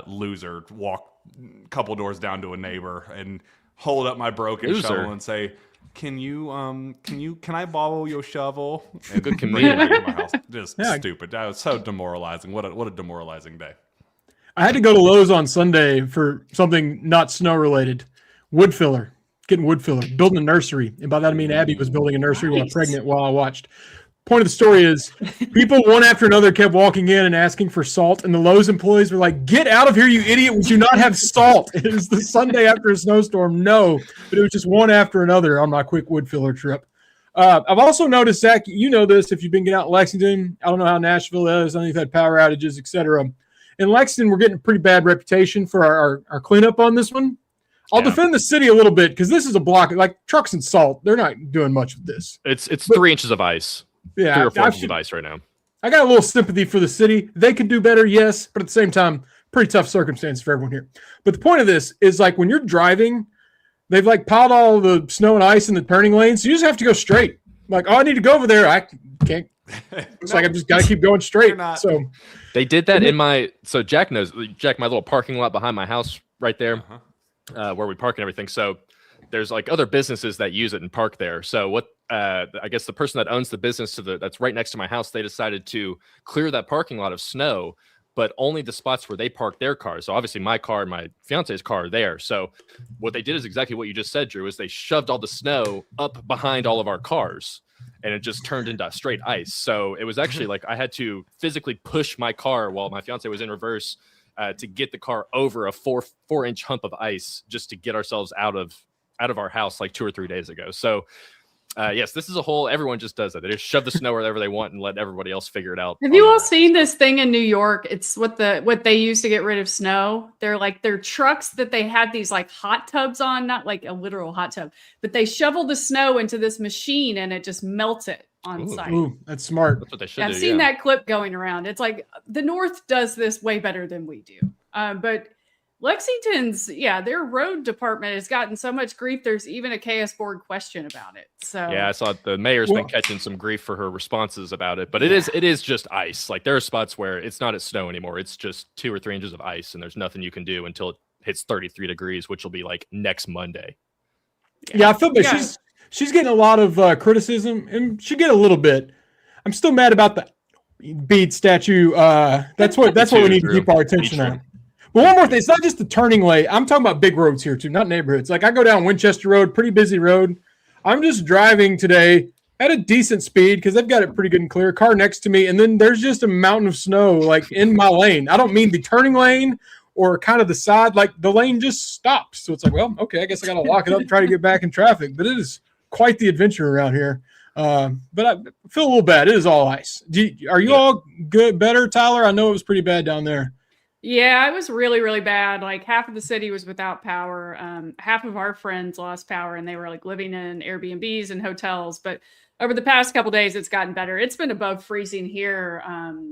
loser, walk a couple doors down to a neighbor and hold up my broken shovel and say, can I borrow your shovel? And good community. my house. Just stupid. That was so demoralizing. What a demoralizing day. I had to go to Lowe's on Sunday for something not snow related. Wood filler. Getting wood filler. Building a nursery. And by that I mean Abby was building a nursery while pregnant while I watched. Point of the story is people one after another kept walking in and asking for salt, and the Lowe's employees were like, get out of here, you idiot. We do not have salt. It was the Sunday after a snowstorm. No, but it was just one after another on my quick wood filler trip. I've also noticed, Zach, you know this if you've been getting out in Lexington. I don't know how Nashville is. I know you've had power outages, etc. In Lexington, we're getting a pretty bad reputation for our cleanup on this one. I'll defend the city a little bit because this is a block. Like trucks and salt, they're not doing much with this. It's 3 inches of ice. Yeah, 3 or 4 inches of ice right now. I got a little sympathy for the city. They could do better, yes, but at the same time, pretty tough circumstance for everyone here. But the point of this is, like, when you're driving, they've like piled all the snow and ice in the turning lanes, so you just have to go straight. Like, oh, I need to go over there. I can't. It's like I just got to keep going straight. So they did that in my. So Jack knows. Jack, my little parking lot behind my house, right there, where we park and everything. So there's like other businesses that use it and park there. So what? I guess the person that owns the business that's right next to my house, they decided to clear that parking lot of snow, but only the spots where they park their cars. So obviously my car and my fiance's car are there. So what they did is exactly what you just said, Drew, is they shoved all the snow up behind all of our cars and it just turned into straight ice. So it was actually like I had to physically push my car while my fiance was in reverse to get the car over a 4-inch hump of ice just to get ourselves out of our house like 2 or 3 days ago. So yes, this is everyone just does that. They just shove the snow wherever they want and let everybody else figure it out. Have you all seen this thing in New York? It's what they use to get rid of snow. They're trucks that they have these like hot tubs on, not like a literal hot tub, but they shovel the snow into this machine and it just melts it. on site. Ooh, that's smart. That's what they should I've do. seen that clip going around. It's like the North does this way better than we do. But Lexington's, their road department has gotten so much grief. There's even a KS board question about it. So Yeah, I saw the mayor's been catching some grief for her responses about it, but it is just ice. Like there are spots where it's not at snow anymore. It's just 2 or 3 inches of ice, and there's nothing you can do until it hits 33 degrees, which will be like next Monday. Yeah, I feel bad. She's getting a lot of criticism, and she get a little bit. I'm still mad about the bead statue. That's what we need to keep our attention on. But one more thing, it's not just the turning lane. I'm talking about big roads here too, not neighborhoods. Like I go down Winchester Road, pretty busy road. I'm just driving today at a decent speed because they've got it pretty good and clear. Car next to me, and then there's just a mountain of snow like in my lane. I don't mean the turning lane or kind of the side. Like the lane just stops. So it's like, well, okay, I guess I got to lock it up and try to get back in traffic. But it is quite the adventure around here. But I feel a little bad. It is all ice. Are you all good, better, Tyler? I know it was pretty bad down there. Yeah, it was really, really bad. Like half of the city was without power. Half of our friends lost power, and they were like living in Airbnbs and hotels. But over the past couple of days, it's gotten better. It's been above freezing here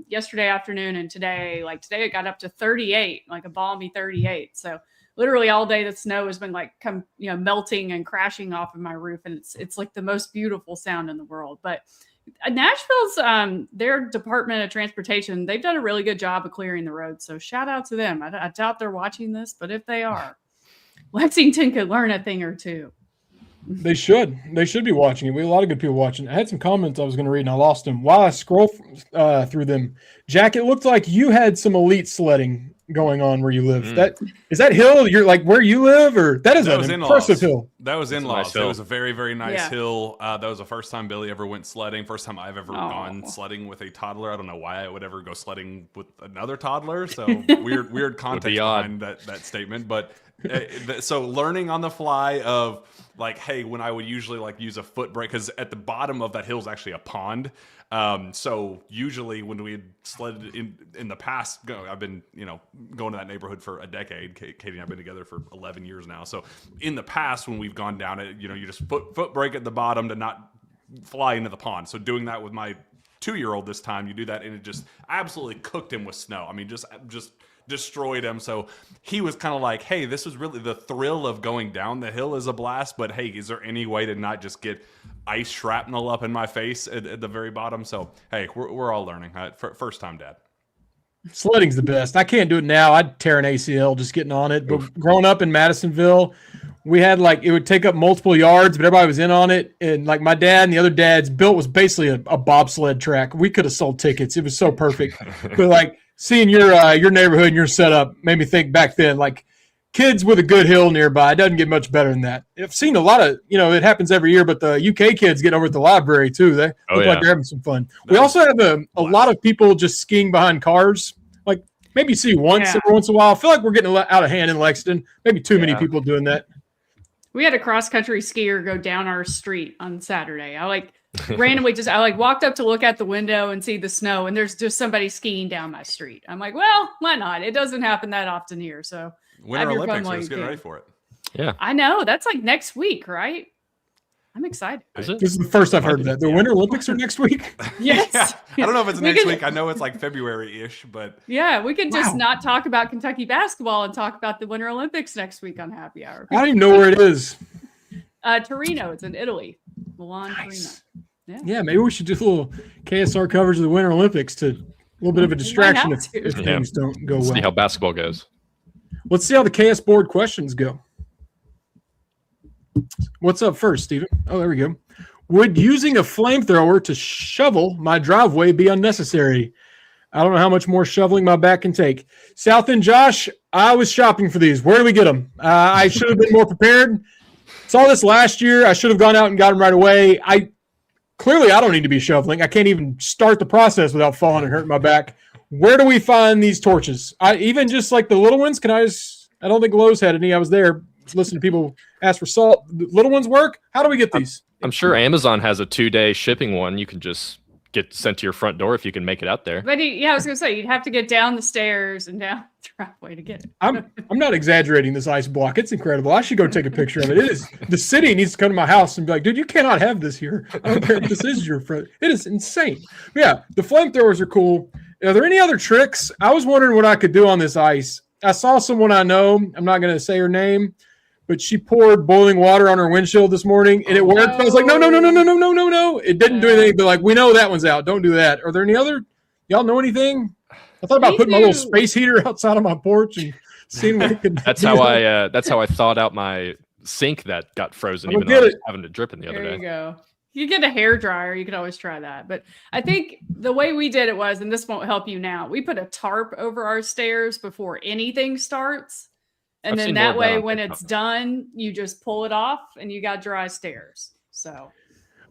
yesterday afternoon and today. Like today, it got up to 38, like a balmy 38. So literally all day, the snow has been like melting and crashing off of my roof, and it's like the most beautiful sound in the world. But Nashville's their Department of Transportation, they've done a really good job of clearing the road. So shout out to them. I doubt they're watching this, but if they are, Lexington could learn a thing or two. They should be watching it. We have a lot of good people watching. I had some comments I was going to read and I lost them. While I scroll through them, Jack, it looked like you had some elite sledding going on where you live. That is that hill? You're like where you live, or that is an impressive hill. That was in Laws. Nice It was a very, very nice hill. That was the first time Billy ever went sledding. First time I've ever gone sledding with a toddler. I don't know why I would ever go sledding with another toddler. So weird context behind that statement. But so learning on the fly of like, hey, when I would usually like use a foot brake, because at the bottom of that hill is actually a pond. So usually when we had sledded in the past, I've been, going to that neighborhood for a decade. Katie and I have been together for 11 years now. So in the past, when we've gone down it, you just foot brake at the bottom to not fly into the pond. So doing that with my 2-year-old this time, you do that and it just absolutely cooked him with snow. I mean, just destroyed him. So he was kind of like, hey, this was really the thrill of going down the hill is a blast, but hey, is there any way to not just get ice shrapnel up in my face at the very bottom? So hey, we're all learning. First time dad. Sledding's the best. I can't do it now. I'd tear an ACL just getting on it. But growing up in Madisonville, we had it would take up multiple yards, but everybody was in on it. And like my dad and the other dads, built was basically a bobsled track. We could have sold tickets. It was so perfect. But seeing your neighborhood and your setup made me think back then, like kids with a good hill nearby, it doesn't get much better than that. I've seen a lot of, it happens every year, but the UK kids get over at the library too. They look like they're having some fun. We also have a lot of people just skiing behind cars. Like maybe you see once every once in a while. I feel like we're getting out of hand in Lexington. Maybe too many people doing that. We had a cross-country skier go down our street on Saturday. I randomly walked up to look out the window and see the snow, and there's just somebody skiing down my street. I'm like, well, why not? It doesn't happen that often here. So Winter Olympics, we're just getting ready for it. Yeah. I know. That's like next week, right? I'm excited. Is it? This is the first I've heard of that. The Winter Olympics are next week? Yes. I don't know if it's next week. I know it's like February-ish, but yeah, we can just not talk about Kentucky basketball and talk about the Winter Olympics next week on Happy Hour. I don't even know where it is. Torino. It's in Italy. Milan, nice. Torino. Yeah, maybe we should do a little KSR coverage of the Winter Olympics to a little bit of a distraction if things don't go well. See how basketball goes. Let's see how the KS board questions go. What's up first, Steven? Oh, there we go. Would using a flamethrower to shovel my driveway be unnecessary? I don't know how much more shoveling my back can take. South End Josh, I was shopping for these. Where do we get them? I should have been more prepared. Saw this last year. I should have gone out and got them right away. Clearly, I don't need to be shoveling. I can't even start the process without falling and hurting my back. Where do we find these torches? Even just like the little ones, I don't think Lowe's had any. I was there listening to people ask for salt. The little ones work? How do we get these? I'm sure Amazon has a 2-day shipping one. You can just get sent to your front door if you can make it out there. But I was gonna say you'd have to get down the stairs and down the driveway to get it. I'm not exaggerating this ice block. It's incredible. I should go take a picture of it. It is, the city needs to come to my house and be like, dude, you cannot have this here. I don't care if this is your front. It is insane. But yeah, the flamethrowers are cool. Are there any other tricks? I was wondering what I could do on this ice. I saw someone I know. I'm not going to say her name, but she poured boiling water on her windshield this morning and it worked. I was like, no. It didn't do anything, but like, we know that one's out. Don't do that. Are there any other? Y'all know anything? I thought about putting my little space heater outside of my porch and seeing what it could do. That's how I thawed out my sink that got frozen, even though I was having it dripping the other day. There you go. You get a hair dryer, you could always try that. But I think the way we did it was, and this won't help you now, we put a tarp over our stairs before anything starts. And then that way, when it's done, you just pull it off and you got dry stairs. So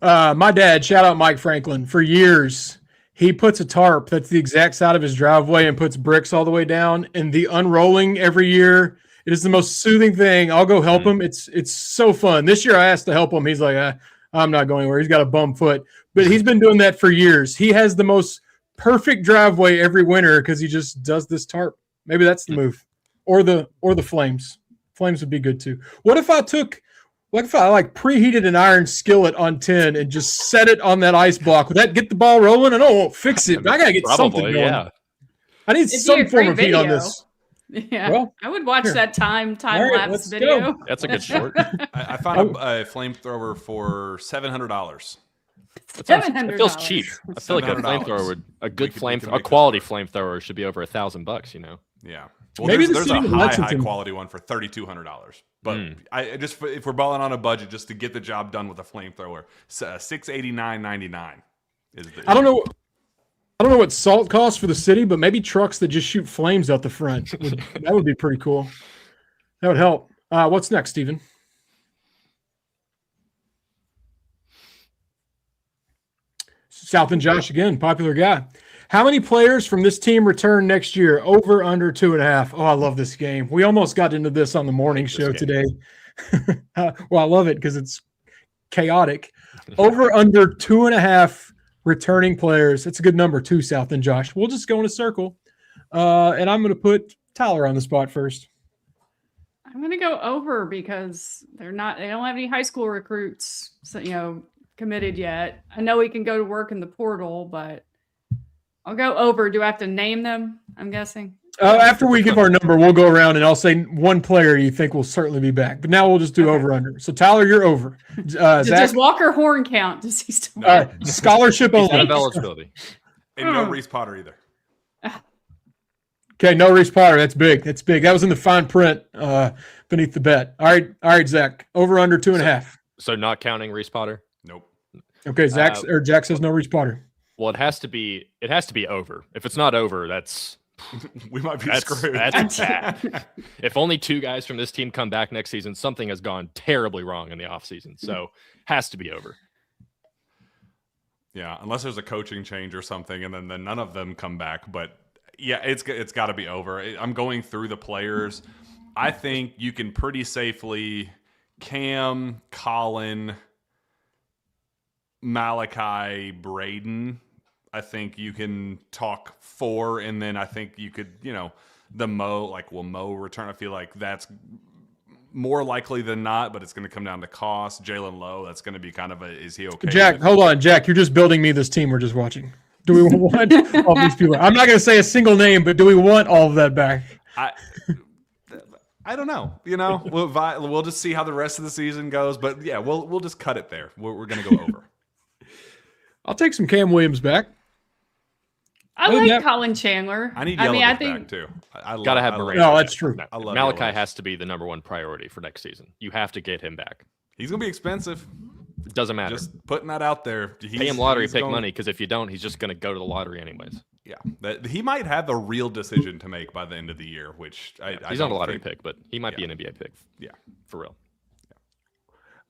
my dad, shout out Mike Franklin, for years, he puts a tarp that's the exact side of his driveway and puts bricks all the way down. And the unrolling every year, it is the most soothing thing. I'll go help him. It's so fun. This year I asked to help him. He's like, I'm not going anywhere. He's got a bum foot. But he's been doing that for years. He has the most perfect driveway every winter because he just does this tarp. Maybe that's the move. Or the flames. Flames would be good too. What if I preheated an iron skillet on 10 and just set it on that ice block? Would that get the ball rolling? I know it won't fix it, but I gotta get something going. Yeah. I need some form of heat on this. Yeah, well, I would watch that time right, lapse video. Go. That's a good short. I found a flamethrower for $700. $700. It feels cheap. I feel like a flamethrower a quality flamethrower should be over $1,000. You know. Yeah. Well, maybe there's a high quality one for $3,200. But I just, if we're balling on a budget, just to get the job done with a flamethrower, $689.99 is the. I don't know what salt costs for the city, but maybe trucks that just shoot flames out the front. That would be pretty cool. That would help. What's next, Steven? South and Josh again, popular guy. How many players from this team return next year? Over, under 2.5. Oh, I love this game. We almost got into this on the morning show today. Well, I love it because it's chaotic. Over, under 2.5 returning players. It's a good number too, South and Josh. We'll just go in a circle. And I'm going to put Tyler on the spot first. I'm going to go over because they don't have any high school recruits, committed yet. I know we can go to work in the portal, but I'll go over. Do I have to name them? I'm guessing. After we give our number, we'll go around and I'll say one player you think will certainly be back. But now we'll just do over under. So Tyler, you're over. Does Walker Horn count? Does he still? Scholarship only. Out of eligibility. And no Reese Potter either. Okay, no Reese Potter. That's big. That was in the fine print beneath the bet. All right, Zach. Over under 2.5. So not counting Reese Potter. Nope. Okay, Jack says no Reese Potter. Well, it has to be over. If it's not over, we might be screwed. That's bad. If only 2 guys from this team come back next season, something has gone terribly wrong in the offseason. So has to be over. Yeah, unless there's a coaching change or something, and then none of them come back. But yeah, it's got to be over. I'm going through the players. I think you can pretty safely Cam, Colin, Malachi, Braden. I think you can talk 4, and then I think you could, the Mo, will Mo return? I feel like that's more likely than not, but it's going to come down to cost. Jalen Lowe, that's going to be kind of is he okay? Jack, hold on. Jack, you're just building me this team we're just watching. Do we want all these people? I'm not going to say a single name, but do we want all of that back? I don't know. We'll just see how the rest of the season goes. But yeah, we'll just cut it there. We're going to go over. I'll take some Cam Williams back. I like Colin Chandler. I need Yelovich back too. Gotta have Moran. No, that's true. Malachi has to be the number 1 priority for next season. You have to get him back. He's gonna be expensive. It doesn't matter. Just putting that out there. Pay him lottery pick money, because if you don't, he's just gonna go to the lottery anyways. Yeah, he might have a real decision to make by the end of the year, which he's not a lottery pick, but he might be an NBA pick. Yeah, for real.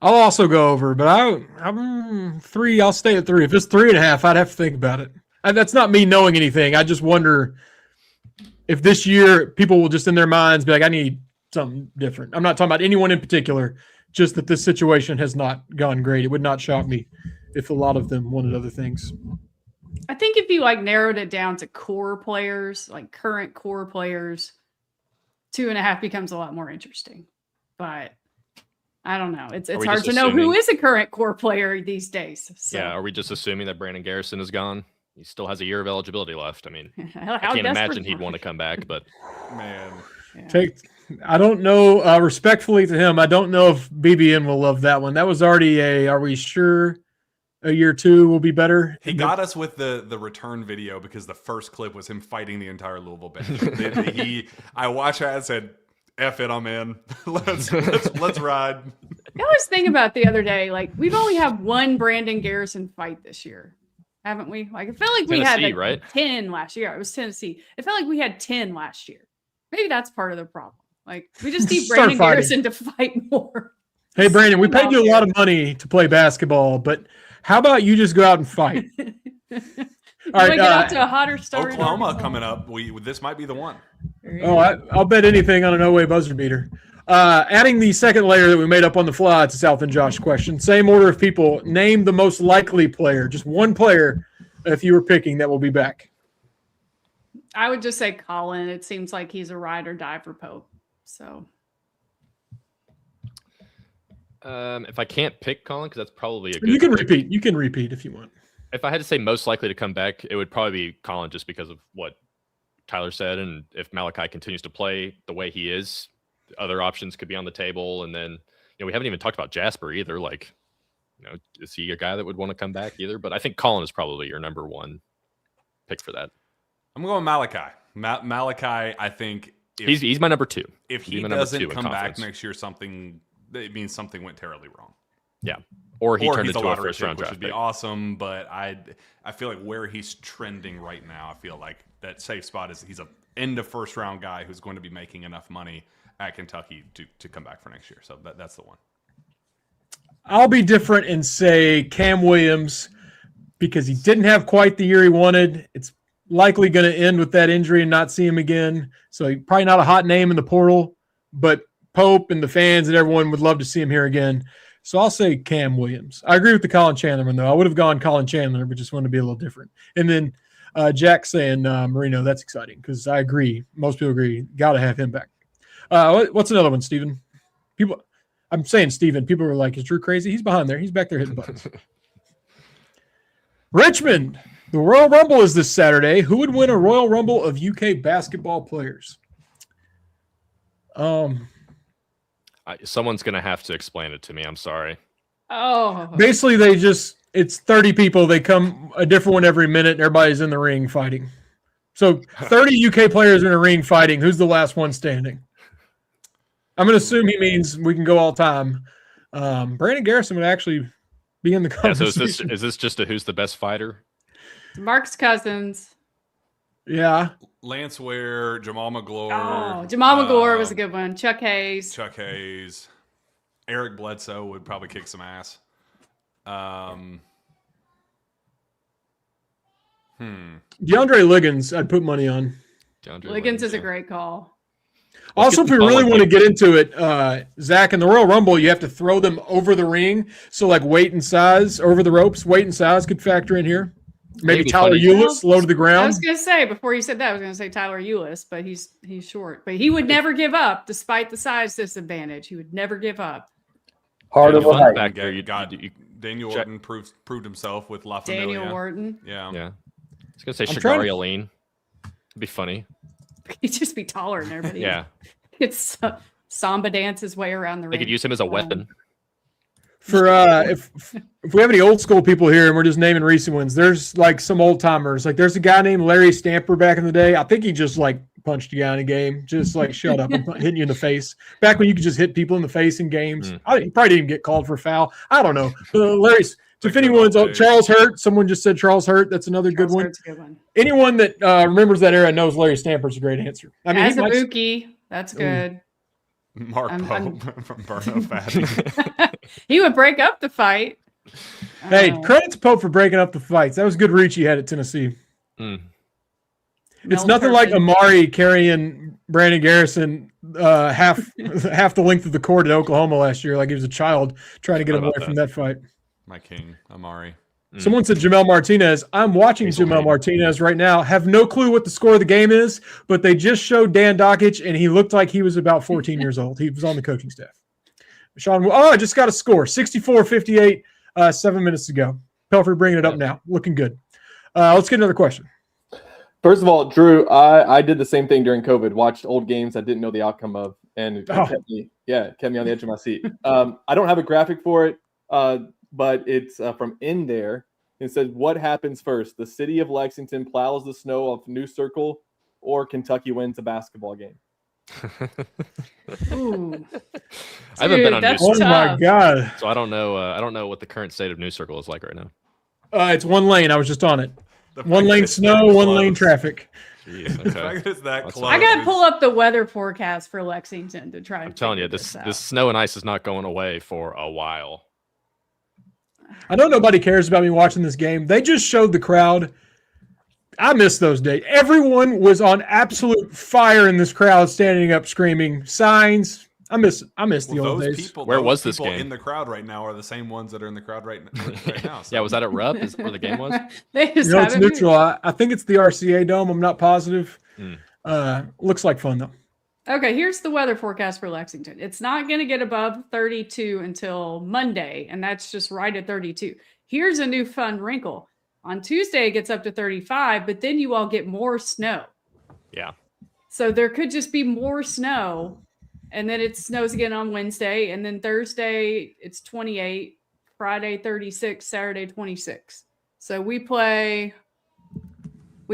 I'll also go over, but I'm 3. I'll stay at 3. If it's 3.5, I'd have to think about it. And that's not me knowing anything. I just wonder if this year people will just in their minds be like, I need something different. I'm not talking about anyone in particular, just that this situation has not gone great. It would not shock me if a lot of them wanted other things. I think if you like narrowed it down to core players, like current core players, 2.5 becomes a lot more interesting. But I don't know. It's we hard just to know who assuming- is a current core player these days. So. Yeah, are we just assuming that Brandon Garrison is gone? He still has a year of eligibility left. I mean, How I can't desperate imagine he'd are want we? to come back, but Man. Yeah. I don't know. Respectfully to him, I don't know if BBN will love that one. That was already are we sure a year 2 will be better? He got us with the return video because the first clip was him fighting the entire Louisville bench. I watched that and said, F it, I'm in. let's ride. I was thinking about the other day, like we've only had one Brandon Garrison fight this year, haven't we? Like I felt like we had Tennessee, like right? 10 last year. It was Tennessee. It felt like we had 10 last year. Maybe that's part of the problem. Like we just need Start Brandon fighting. Garrison to fight more. Hey, Brandon, we Send him paid out you a there. lot of money to play basketball, but how about you just go out and fight? You All want right, to get out to a hotter start? in Oklahoma Arkansas? coming up. This might be the one. There you Oh, go. I'll bet anything on a no-way buzzer beater. Adding the second layer that we made up on the fly to South and Josh question. Same order of people. Name the most likely player. Just one player, if you were picking, that will be back. I would just say Colin. It seems like he's a ride or die for Pope. So if I can't pick Colin, because that's probably a good. You can repeat. You can repeat if you want. If I had to say most likely to come back, it would probably be Colin, just because of what Tyler said, and if Malachi continues to play the way he is, other options could be on the table. And then we haven't even talked about Jasper either. Like, is he a guy that would want to come back either? But I think Colin is probably your number one pick for that. I'm going Malachi. Malachi, I think He's my number 2. if He'd be he my number doesn't 2 in come back confidence. next year, it means something went terribly wrong. Yeah, or he turned he's into a lottery first pick, round which draft would be pick. awesome. But I feel like where he's trending right now, I feel like that safe spot is he's a end of first round guy who's going to be making enough money at Kentucky to come back for next year. So that's the one. I'll be different and say Cam Williams because he didn't have quite the year he wanted. It's likely going to end with that injury and not see him again. So he's probably not a hot name in the portal, but Pope and the fans and everyone would love to see him here again. So I'll say Cam Williams. I agree with the Colin Chandler one, though. I would have gone Colin Chandler, but just wanted to be a little different. And then Jack saying Marino, that's exciting because I agree. Most people agree. Got to have him back. What's another one, Steven? I'm saying Steven. People were like, is Drew crazy? He's behind there. He's back there hitting buttons. Richmond. The Royal Rumble is this Saturday. Who would win a Royal Rumble of UK basketball players? Someone's going to have to explain it to me. I'm sorry. oh, Basically, it's 30 people. They come a different one every minute, and everybody's in the ring fighting. So 30 UK players in a ring fighting. Who's the last one standing? I'm going to assume he means we can go all time. Brandon Garrison would actually be in the Yeah, so conversation. is this just a who's the best fighter? Mark's cousins. Yeah. Lance Ware, Jamal McGlure. Oh, Jamal McGlure was a good one. Chuck Hayes. Chuck Hayes. Eric Bledsoe would probably kick some ass. DeAndre Liggins, I'd put money on. DeAndre Liggins is a yeah. great call. Let's Also, get if we the really fun want to one. get into it, Zach, in the Royal Rumble, you have to throw them over the ring. So, like, weight and size over the ropes, weight and size could factor in here. Maybe It'd be Tyler funny. Eulis, low to the I ground. was gonna say before you said that, I was gonna say Tyler Eulis, but he's short. But he would never give up despite the size disadvantage. He would never give up. Hard of a Fun height. fact there, Daniel Jack- Orton proved himself with La Familia. Daniel Wharton. Yeah. Yeah. I was going to say I'm trying to- Shagari Aline. It'd be funny. He'd just be taller than everybody. Yeah. It's Samba dance his way around the ring. They could use him as a weapon. For if we have any old school people here and we're just naming recent ones, there's like some old timers. Like there's a guy named Larry Stamper back in the day. I think he just like punched a guy in a game, just like shut up, I'm hitting you in the face. Back when you could just hit people in the face in games. Mm. He probably didn't even get called for foul. I don't know. Larry's. If Like anyone's good old days. Charles Hurt, someone just said Charles Hurt. That's another good Charles one. Hurt's a good one. Anyone that remembers that era knows Larry Stamper's a great answer. I mean, he might- Azubuike, that's good. Mark I'm- Pope from Burno Fatty. He would break up the fight. hey, Oh, credit to Pope for breaking up the fights. That was good reach he had at Tennessee. Mm. It's Mel nothing like Turpin. Amari carrying Brandon Garrison half the length of the court at Oklahoma last year, like he was a child trying to get him Forgot away about from that fight. My king, Amari. Someone said Jamel Martinez. I'm watching Jamel Martinez right now. Have no clue what the score of the game is, but they just showed Dan Dockich, and he looked like he was about 14 years old. He was on the coaching staff. Sean, I just got a score, 64-58, 7 minutes ago. Pelfrey bringing it up now. Looking good. Let's get another question. First of all, Drew, I did the same thing during COVID. Watched old games I didn't know the outcome of, and it kept me on the edge of my seat. I don't have a graphic for it, but it's from in there. It says, what happens first? The city of Lexington plows the snow off New Circle, or Kentucky wins a basketball game? Ooh. I haven't been on New Oh Circle, my God. so I don't know. I don't know what the current state of New Circle is like right now. It's one lane. I was just on it. The One fact lane that it's snow, that one close. lane traffic. Jeez, The okay. fact that it's that That's close. I got to is- pull up the weather forecast for Lexington to try. I'm telling you, this snow and ice is not going away for a while. I know nobody cares about me watching this game. They just showed the crowd. I miss those days. Everyone was on absolute fire in this crowd, standing up, screaming, signs. I miss the Well, old those days. people, Where those was this people game? in the crowd right now are the same ones that are in the crowd right now. So. Yeah, was that at Rupp? Is where the game was? They just You know, it's haven't neutral. I think it's the RCA Dome. I'm not positive. Hmm. Looks like fun, though. Okay, here's the weather forecast for Lexington. It's not going to get above 32 until Monday, and that's just right at 32. Here's a new fun wrinkle. On Tuesday, it gets up to 35, but then you all get more snow. Yeah. So there could just be more snow, and then it snows again on Wednesday, and then Thursday, it's 28, Friday, 36, Saturday, 26. So we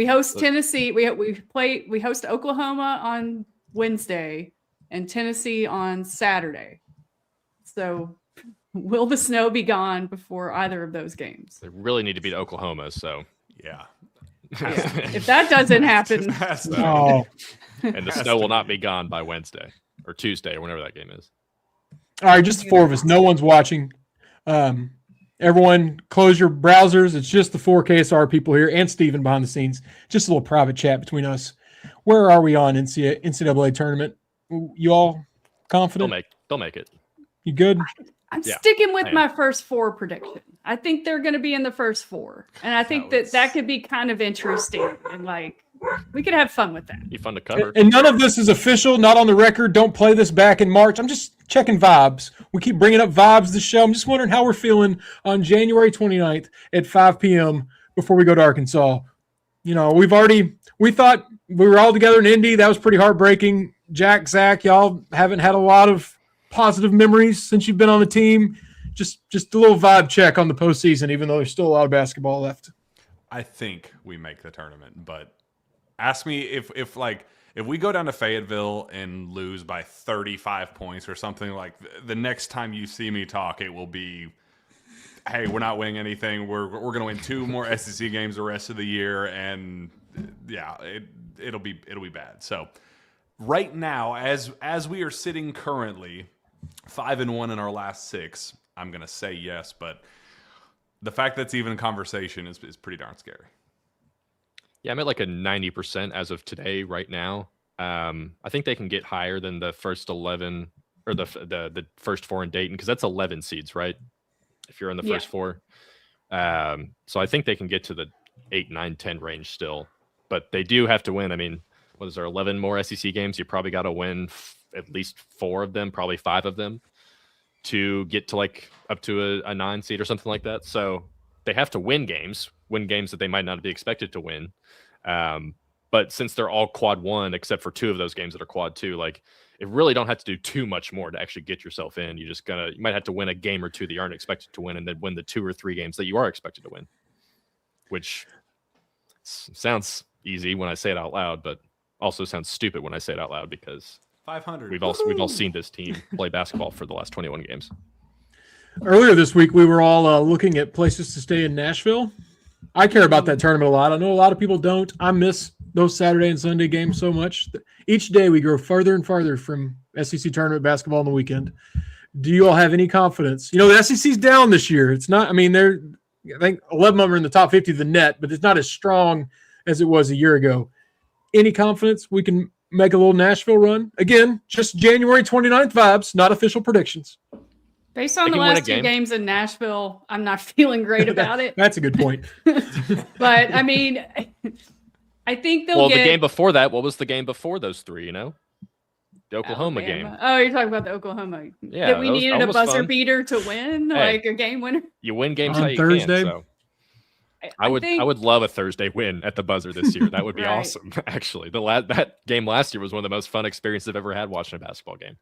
host Tennessee. We host Oklahoma on Wednesday and Tennessee on Saturday. So will the snow be gone before either of those games? They really need to beat Oklahoma, so Yeah. If that doesn't happen, Has to. Oh, and the snow will not be gone by Wednesday or Tuesday or whenever that game is. all right, just the four of us. No one's watching. Everyone, close your browsers. It's just the four KSR people here and Steven behind the scenes. Just a little private chat between us. Where are we on NCAA tournament? You all confident? They'll make it. You good? I'm Yeah, sticking with I am. my first four prediction. I think they're going to be in the first four. And I think that could be kind of interesting. And like, we could have fun with that. Be fun to cover. And none of this is official, not on the record. Don't play this back in March. I'm just checking vibes. We keep bringing up vibes this show. I'm just wondering how we're feeling on January 29th at 5 p.m. before we go to Arkansas. You know, we thought we were all together in Indy. That was pretty heartbreaking. Jack, Zach, y'all haven't had a lot of positive memories since you've been on the team. Just a little vibe check on the postseason, even though there's still a lot of basketball left. I think we make the tournament, but ask me if we go down to Fayetteville and lose by 35 points or something, like the next time you see me talk, it will be, hey, we're not winning anything. We're going to win 2 more SEC games the rest of the year, and yeah, it'll be bad. So right now, as we are sitting currently, 5-1 in our last 6, I'm going to say yes, but the fact that's even a conversation is pretty darn scary. Yeah, I'm at like a 90% as of today right now. I think they can get higher than the first 11 or the first 4 in Dayton, because that's 11 seeds, right? If you're in the first 4. So I think they can get to the 8, 9, 10 range still, but they do have to win. I mean, what is there, 11 more SEC games? You probably got to win at least 4 of them, probably 5 of them, to get to like up to a 9 seed or something like that. So they have to win games that they might not be expected to win. But since they're all quad 1, except for 2 of those games that are quad 2, like, it really don't have to do too much more to actually get yourself in. You might have to win a game or 2 that you aren't expected to win, and then win the 2 or 3 games that you are expected to win, which sounds easy when I say it out loud, but also sounds stupid when I say it out loud, because 500. we've all seen this team play basketball for the last 21 games. Earlier this week, we were all looking at places to stay in Nashville. I care about that tournament a lot. I know a lot of people don't. I miss those Saturday and Sunday games so much. Each day we grow farther and farther from SEC tournament basketball on the weekend. Do you all have any confidence? You know, the SEC's down this year. It's not, I mean, I think 11 of them are in the top 50 of the net, but it's not as strong as it was a year ago. Any confidence we can make a little Nashville run? Again, just January 29th vibes, not official predictions. Based on They the can win a last two game. games in Nashville, I'm not feeling great about it. That's a good point. But I mean, I think they'll Well, get the game before that, what was the game before those three? You know, the Oklahoma Alabama. game. Oh, you're talking about the Oklahoma. Yeah, that we that was needed a almost buzzer fun. beater to win, Hey. like a game winner. You win games On how you Thursday? can. So I would love a Thursday win at the buzzer this year. That would be Right. awesome. Actually, that game last year was one of the most fun experiences I've ever had watching a basketball game.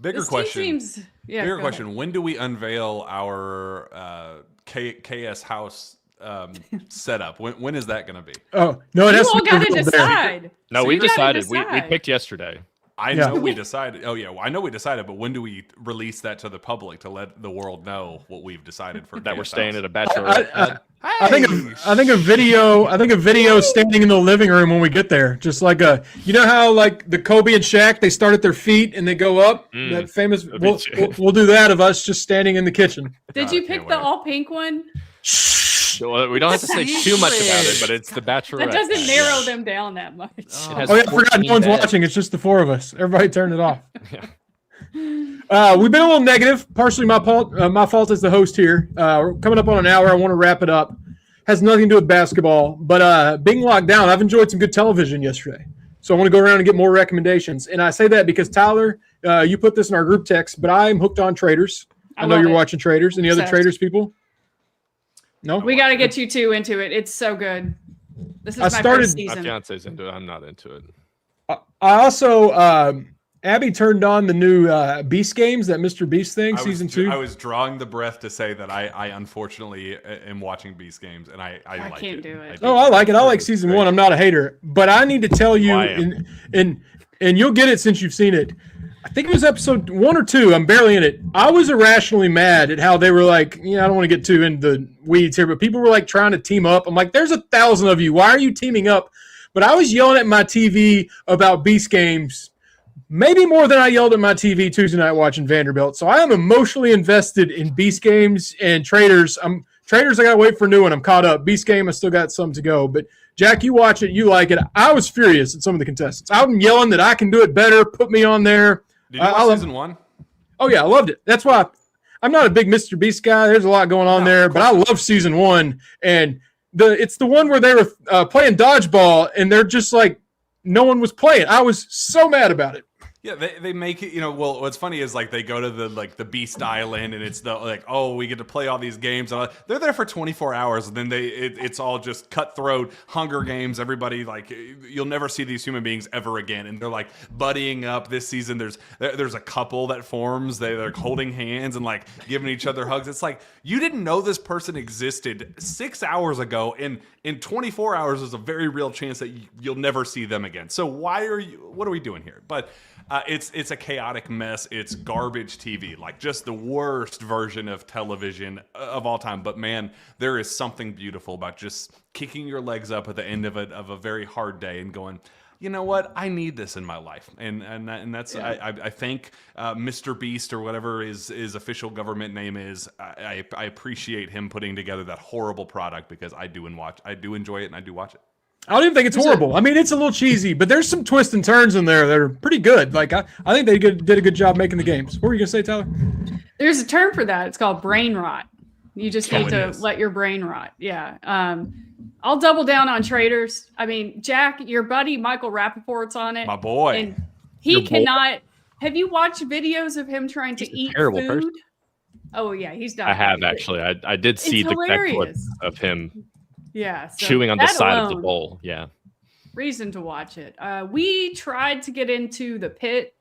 Bigger This team question. seems- yeah, Bigger go question. ahead. When do we unveil our KS house setup? When is that going to be? Oh no, it You has all to be got to revealed there. decide. No, So we you gotta decided. We decide. picked yesterday. I Yeah. know we decided. Oh yeah, well, I know we decided. But when do we release that to the public to let the world know what we've decided for That we're KS staying house? at a bachelorette. I think a video standing in the living room when we get there, just like you know how like the Kobe and Shaq, they start at their feet and they go up. That famous. That'd be We'll do that of us just standing in the kitchen. Did God, you I pick can't the wait. all pink one? Well, we don't have to say too much about it, but it's the bachelorette. That doesn't narrow them down that much. It has Oh yeah, I forgot 14 no one's beds. watching. It's just the four of us. Everybody turn it off. Yeah. We've been a little negative. Partially my fault. My fault as the host here. We're coming up on an hour. I want to wrap it up. Has nothing to do with basketball, but being locked down, I've enjoyed some good television yesterday. So I want to go around and get more recommendations. And I say that because Tyler, you put this in our group text, but I'm hooked on Traders. I know love you're it. watching Traders. Any other Obsessed. Traders people? No. We got to get you two into it. It's so good. This is I my started- first My season. fiance's into it. I'm not into it. I also Abby turned on the new Beast games, that Mr. Beast thing, season 2. I was drawing the breath to say that I unfortunately am watching Beast Games, and I like can't it. do it. Oh, I like it. I like season 1. I'm not a hater, but I need to tell you, Oh, I am. and you'll get it since you've seen it. I think it was episode 1 or 2. I'm barely in it. I was irrationally mad at how they were like, I don't want to get too into the weeds here, but people were like trying to team up. I'm like, there's 1,000 of you. Why are you teaming up? But I was yelling at my TV about Beast Games, maybe more than I yelled at my TV Tuesday night watching Vanderbilt. So I am emotionally invested in Beast Games and Traders. Traders, I got to wait for a new one. I'm caught up. Beast Game, I still got some to go. But Jack, you watch it. You like it. I was furious at some of the contestants. I'm yelling that I can do it better. Put me on there. Did you watch season 1? Oh, yeah, I loved it. That's why I'm not a big Mr. Beast guy. There's a lot going on there. But I love season 1. And it's the one where they were playing dodgeball, and they're just like, no one was playing. I was so mad about it. Yeah, they make it, well, what's funny is like they go to the Beast Island, and it's we get to play all these games. And they're there for 24 hours, and then it's all just cutthroat Hunger Games. Everybody, like, you'll never see these human beings ever again. And they're like buddying up this season. There's a couple that forms. They're holding hands and like giving each other hugs. It's like, you didn't know this person existed 6 hours ago, and in 24 hours there's a very real chance that you'll never see them again. So what are we doing here? But it's a chaotic mess. It's garbage TV, like just the worst version of television of all time. But man, there is something beautiful about just kicking your legs up at the end of a very hard day and going, you know what? I need this in my life, and that's I think Mr. Beast or whatever his official government name is. I appreciate him putting together that horrible product because I do enjoy it and I do watch it. I don't even think it's horrible. I mean, it's a little cheesy, but there's some twists and turns in there that are pretty good. Like, I think they did a good job making the games. What were you going to say, Tyler? There's a term for that. It's called brain rot. You just need to is. let your brain rot. Yeah. I'll double down on Traders. I mean, Jack, your buddy Michael Rappaport's on it. My boy. And he cannot. Have you watched videos of him trying to eat terrible food? person. Oh, yeah. He's not. I have actually. I did see It's the clip hilarious. of him Yeah. So chewing on the that side of the alone, bowl. Yeah. Reason to watch it. We tried to get into The Pit.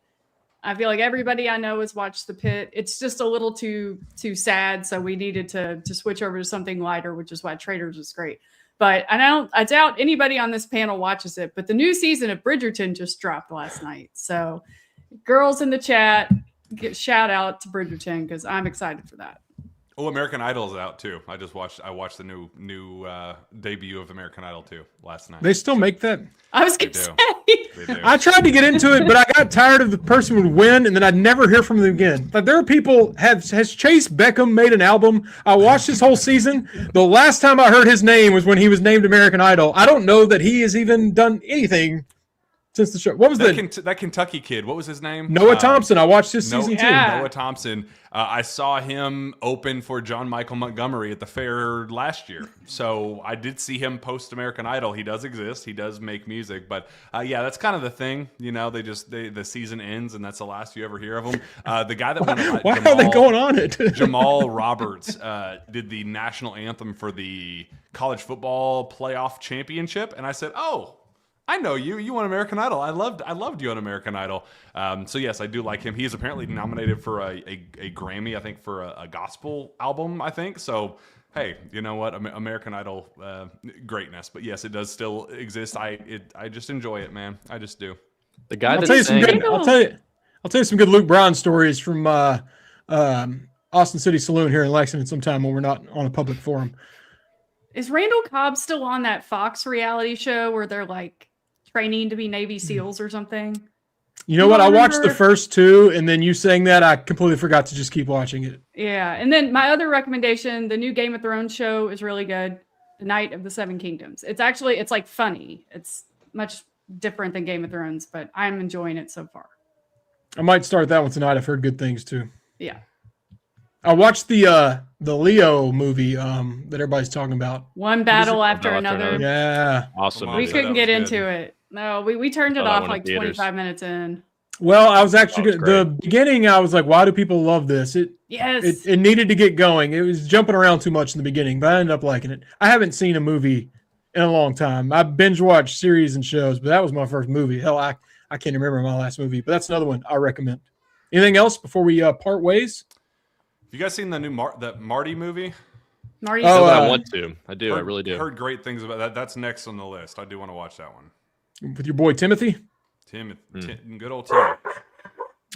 I feel like everybody I know has watched The Pit. It's just a little too sad, so we needed to switch over to something lighter, which is why Traders is great. But I doubt anybody on this panel watches it. But the new season of Bridgerton just dropped last night. So, girls in the chat, shout out to Bridgerton because I'm excited for that. Oh, American Idol is out too. I watched the new debut of American Idol 2 last night. They still make that? I was going to do. say. They do. I tried to get into it, but I got tired of the person would win, and then I'd never hear from them again. Like, there are people. Has Chase Beckham made an album? I watched this whole season. The last time I heard his name was when he was named American Idol. I don't know that he has even done anything since the show. What was that Kentucky kid? What was his name? Noah Thompson. I watched this season too. Yeah. Noah Thompson. I saw him open for John Michael Montgomery at the fair last year. So I did see him post American Idol. He does exist. He does make music. But yeah, that's kind of the thing. You know, the season ends and that's the last you ever hear of him. The guy that won Why are they going on it? Jamal Roberts did the national anthem for the college football playoff championship. And I said, oh, I know you. You won American Idol. I loved you on American Idol. So yes, I do like him. He is apparently nominated for a Grammy, I think, for a gospel album, I think. So hey, you know what? American Idol greatness. But yes, it does still exist. I just enjoy it, man. I just do. The guy I'll tell you some good Luke Bryan stories from Austin City Saloon here in Lexington sometime when we're not on a public forum. Is Randall Cobb still on that Fox reality show where they're like training to be Navy SEALs or something? You know what? I watched the first two, and then you saying that, I completely forgot to just keep watching it. Yeah, and then my other recommendation, the new Game of Thrones show is really good. The Night of the Seven Kingdoms. It's like funny. It's much different than Game of Thrones, but I'm enjoying it so far. I might start that one tonight. I've heard good things too. Yeah. I watched the Leo movie that everybody's talking about. One battle after another. Yeah. Awesome. We couldn't get into it. No, we turned it off like 25 minutes in. Well, I was actually the beginning. I was like, why do people love this? It needed to get going. It was jumping around too much in the beginning, but I ended up liking it. I haven't seen a movie in a long time. I binge watched series and shows, but that was my first movie. Hell, I can't remember my last movie, but that's another one I recommend. Anything else before we part ways? You guys seen the new that Marty movie? Marty? Oh, I want to. I do. I really do. Heard great things about that. That's next on the list. I do want to watch that one. With your boy Timothy? Good old Timmy.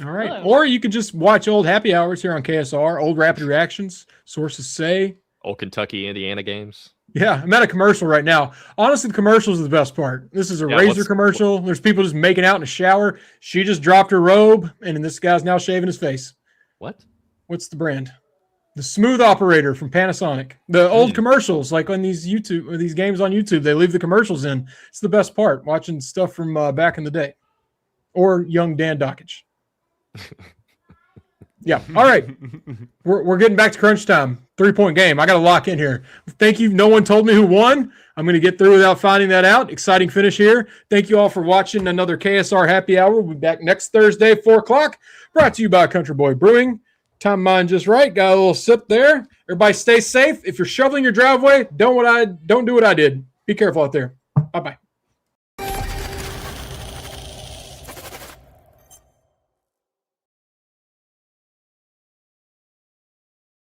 All right. Hello. Or you could just watch old happy hours here on KSR, old rapid reactions, sources say. Old Kentucky, Indiana games. Yeah, I'm at a commercial right now. Honestly, the commercials are the best part. This is a razor commercial. There's people just making out in a shower. She just dropped her robe, and then this guy's now shaving his face. What? What's the brand? The Smooth Operator from Panasonic. The old commercials, like on these games on YouTube, they leave the commercials in. It's the best part, watching stuff from back in the day. Or young Dan Dockage. Yeah. All right. We're getting back to crunch time. 3-point game. I got to lock in here. Thank you. No one told me who won. I'm going to get through without finding that out. Exciting finish here. Thank you all for watching another KSR Happy Hour. We'll be back next Thursday, 4 o'clock. Brought to you by Country Boy Brewing. Time mine just right. Got a little sip there. Everybody stay safe. If you're shoveling your driveway, don't do what I did. Be careful out there. Bye-bye.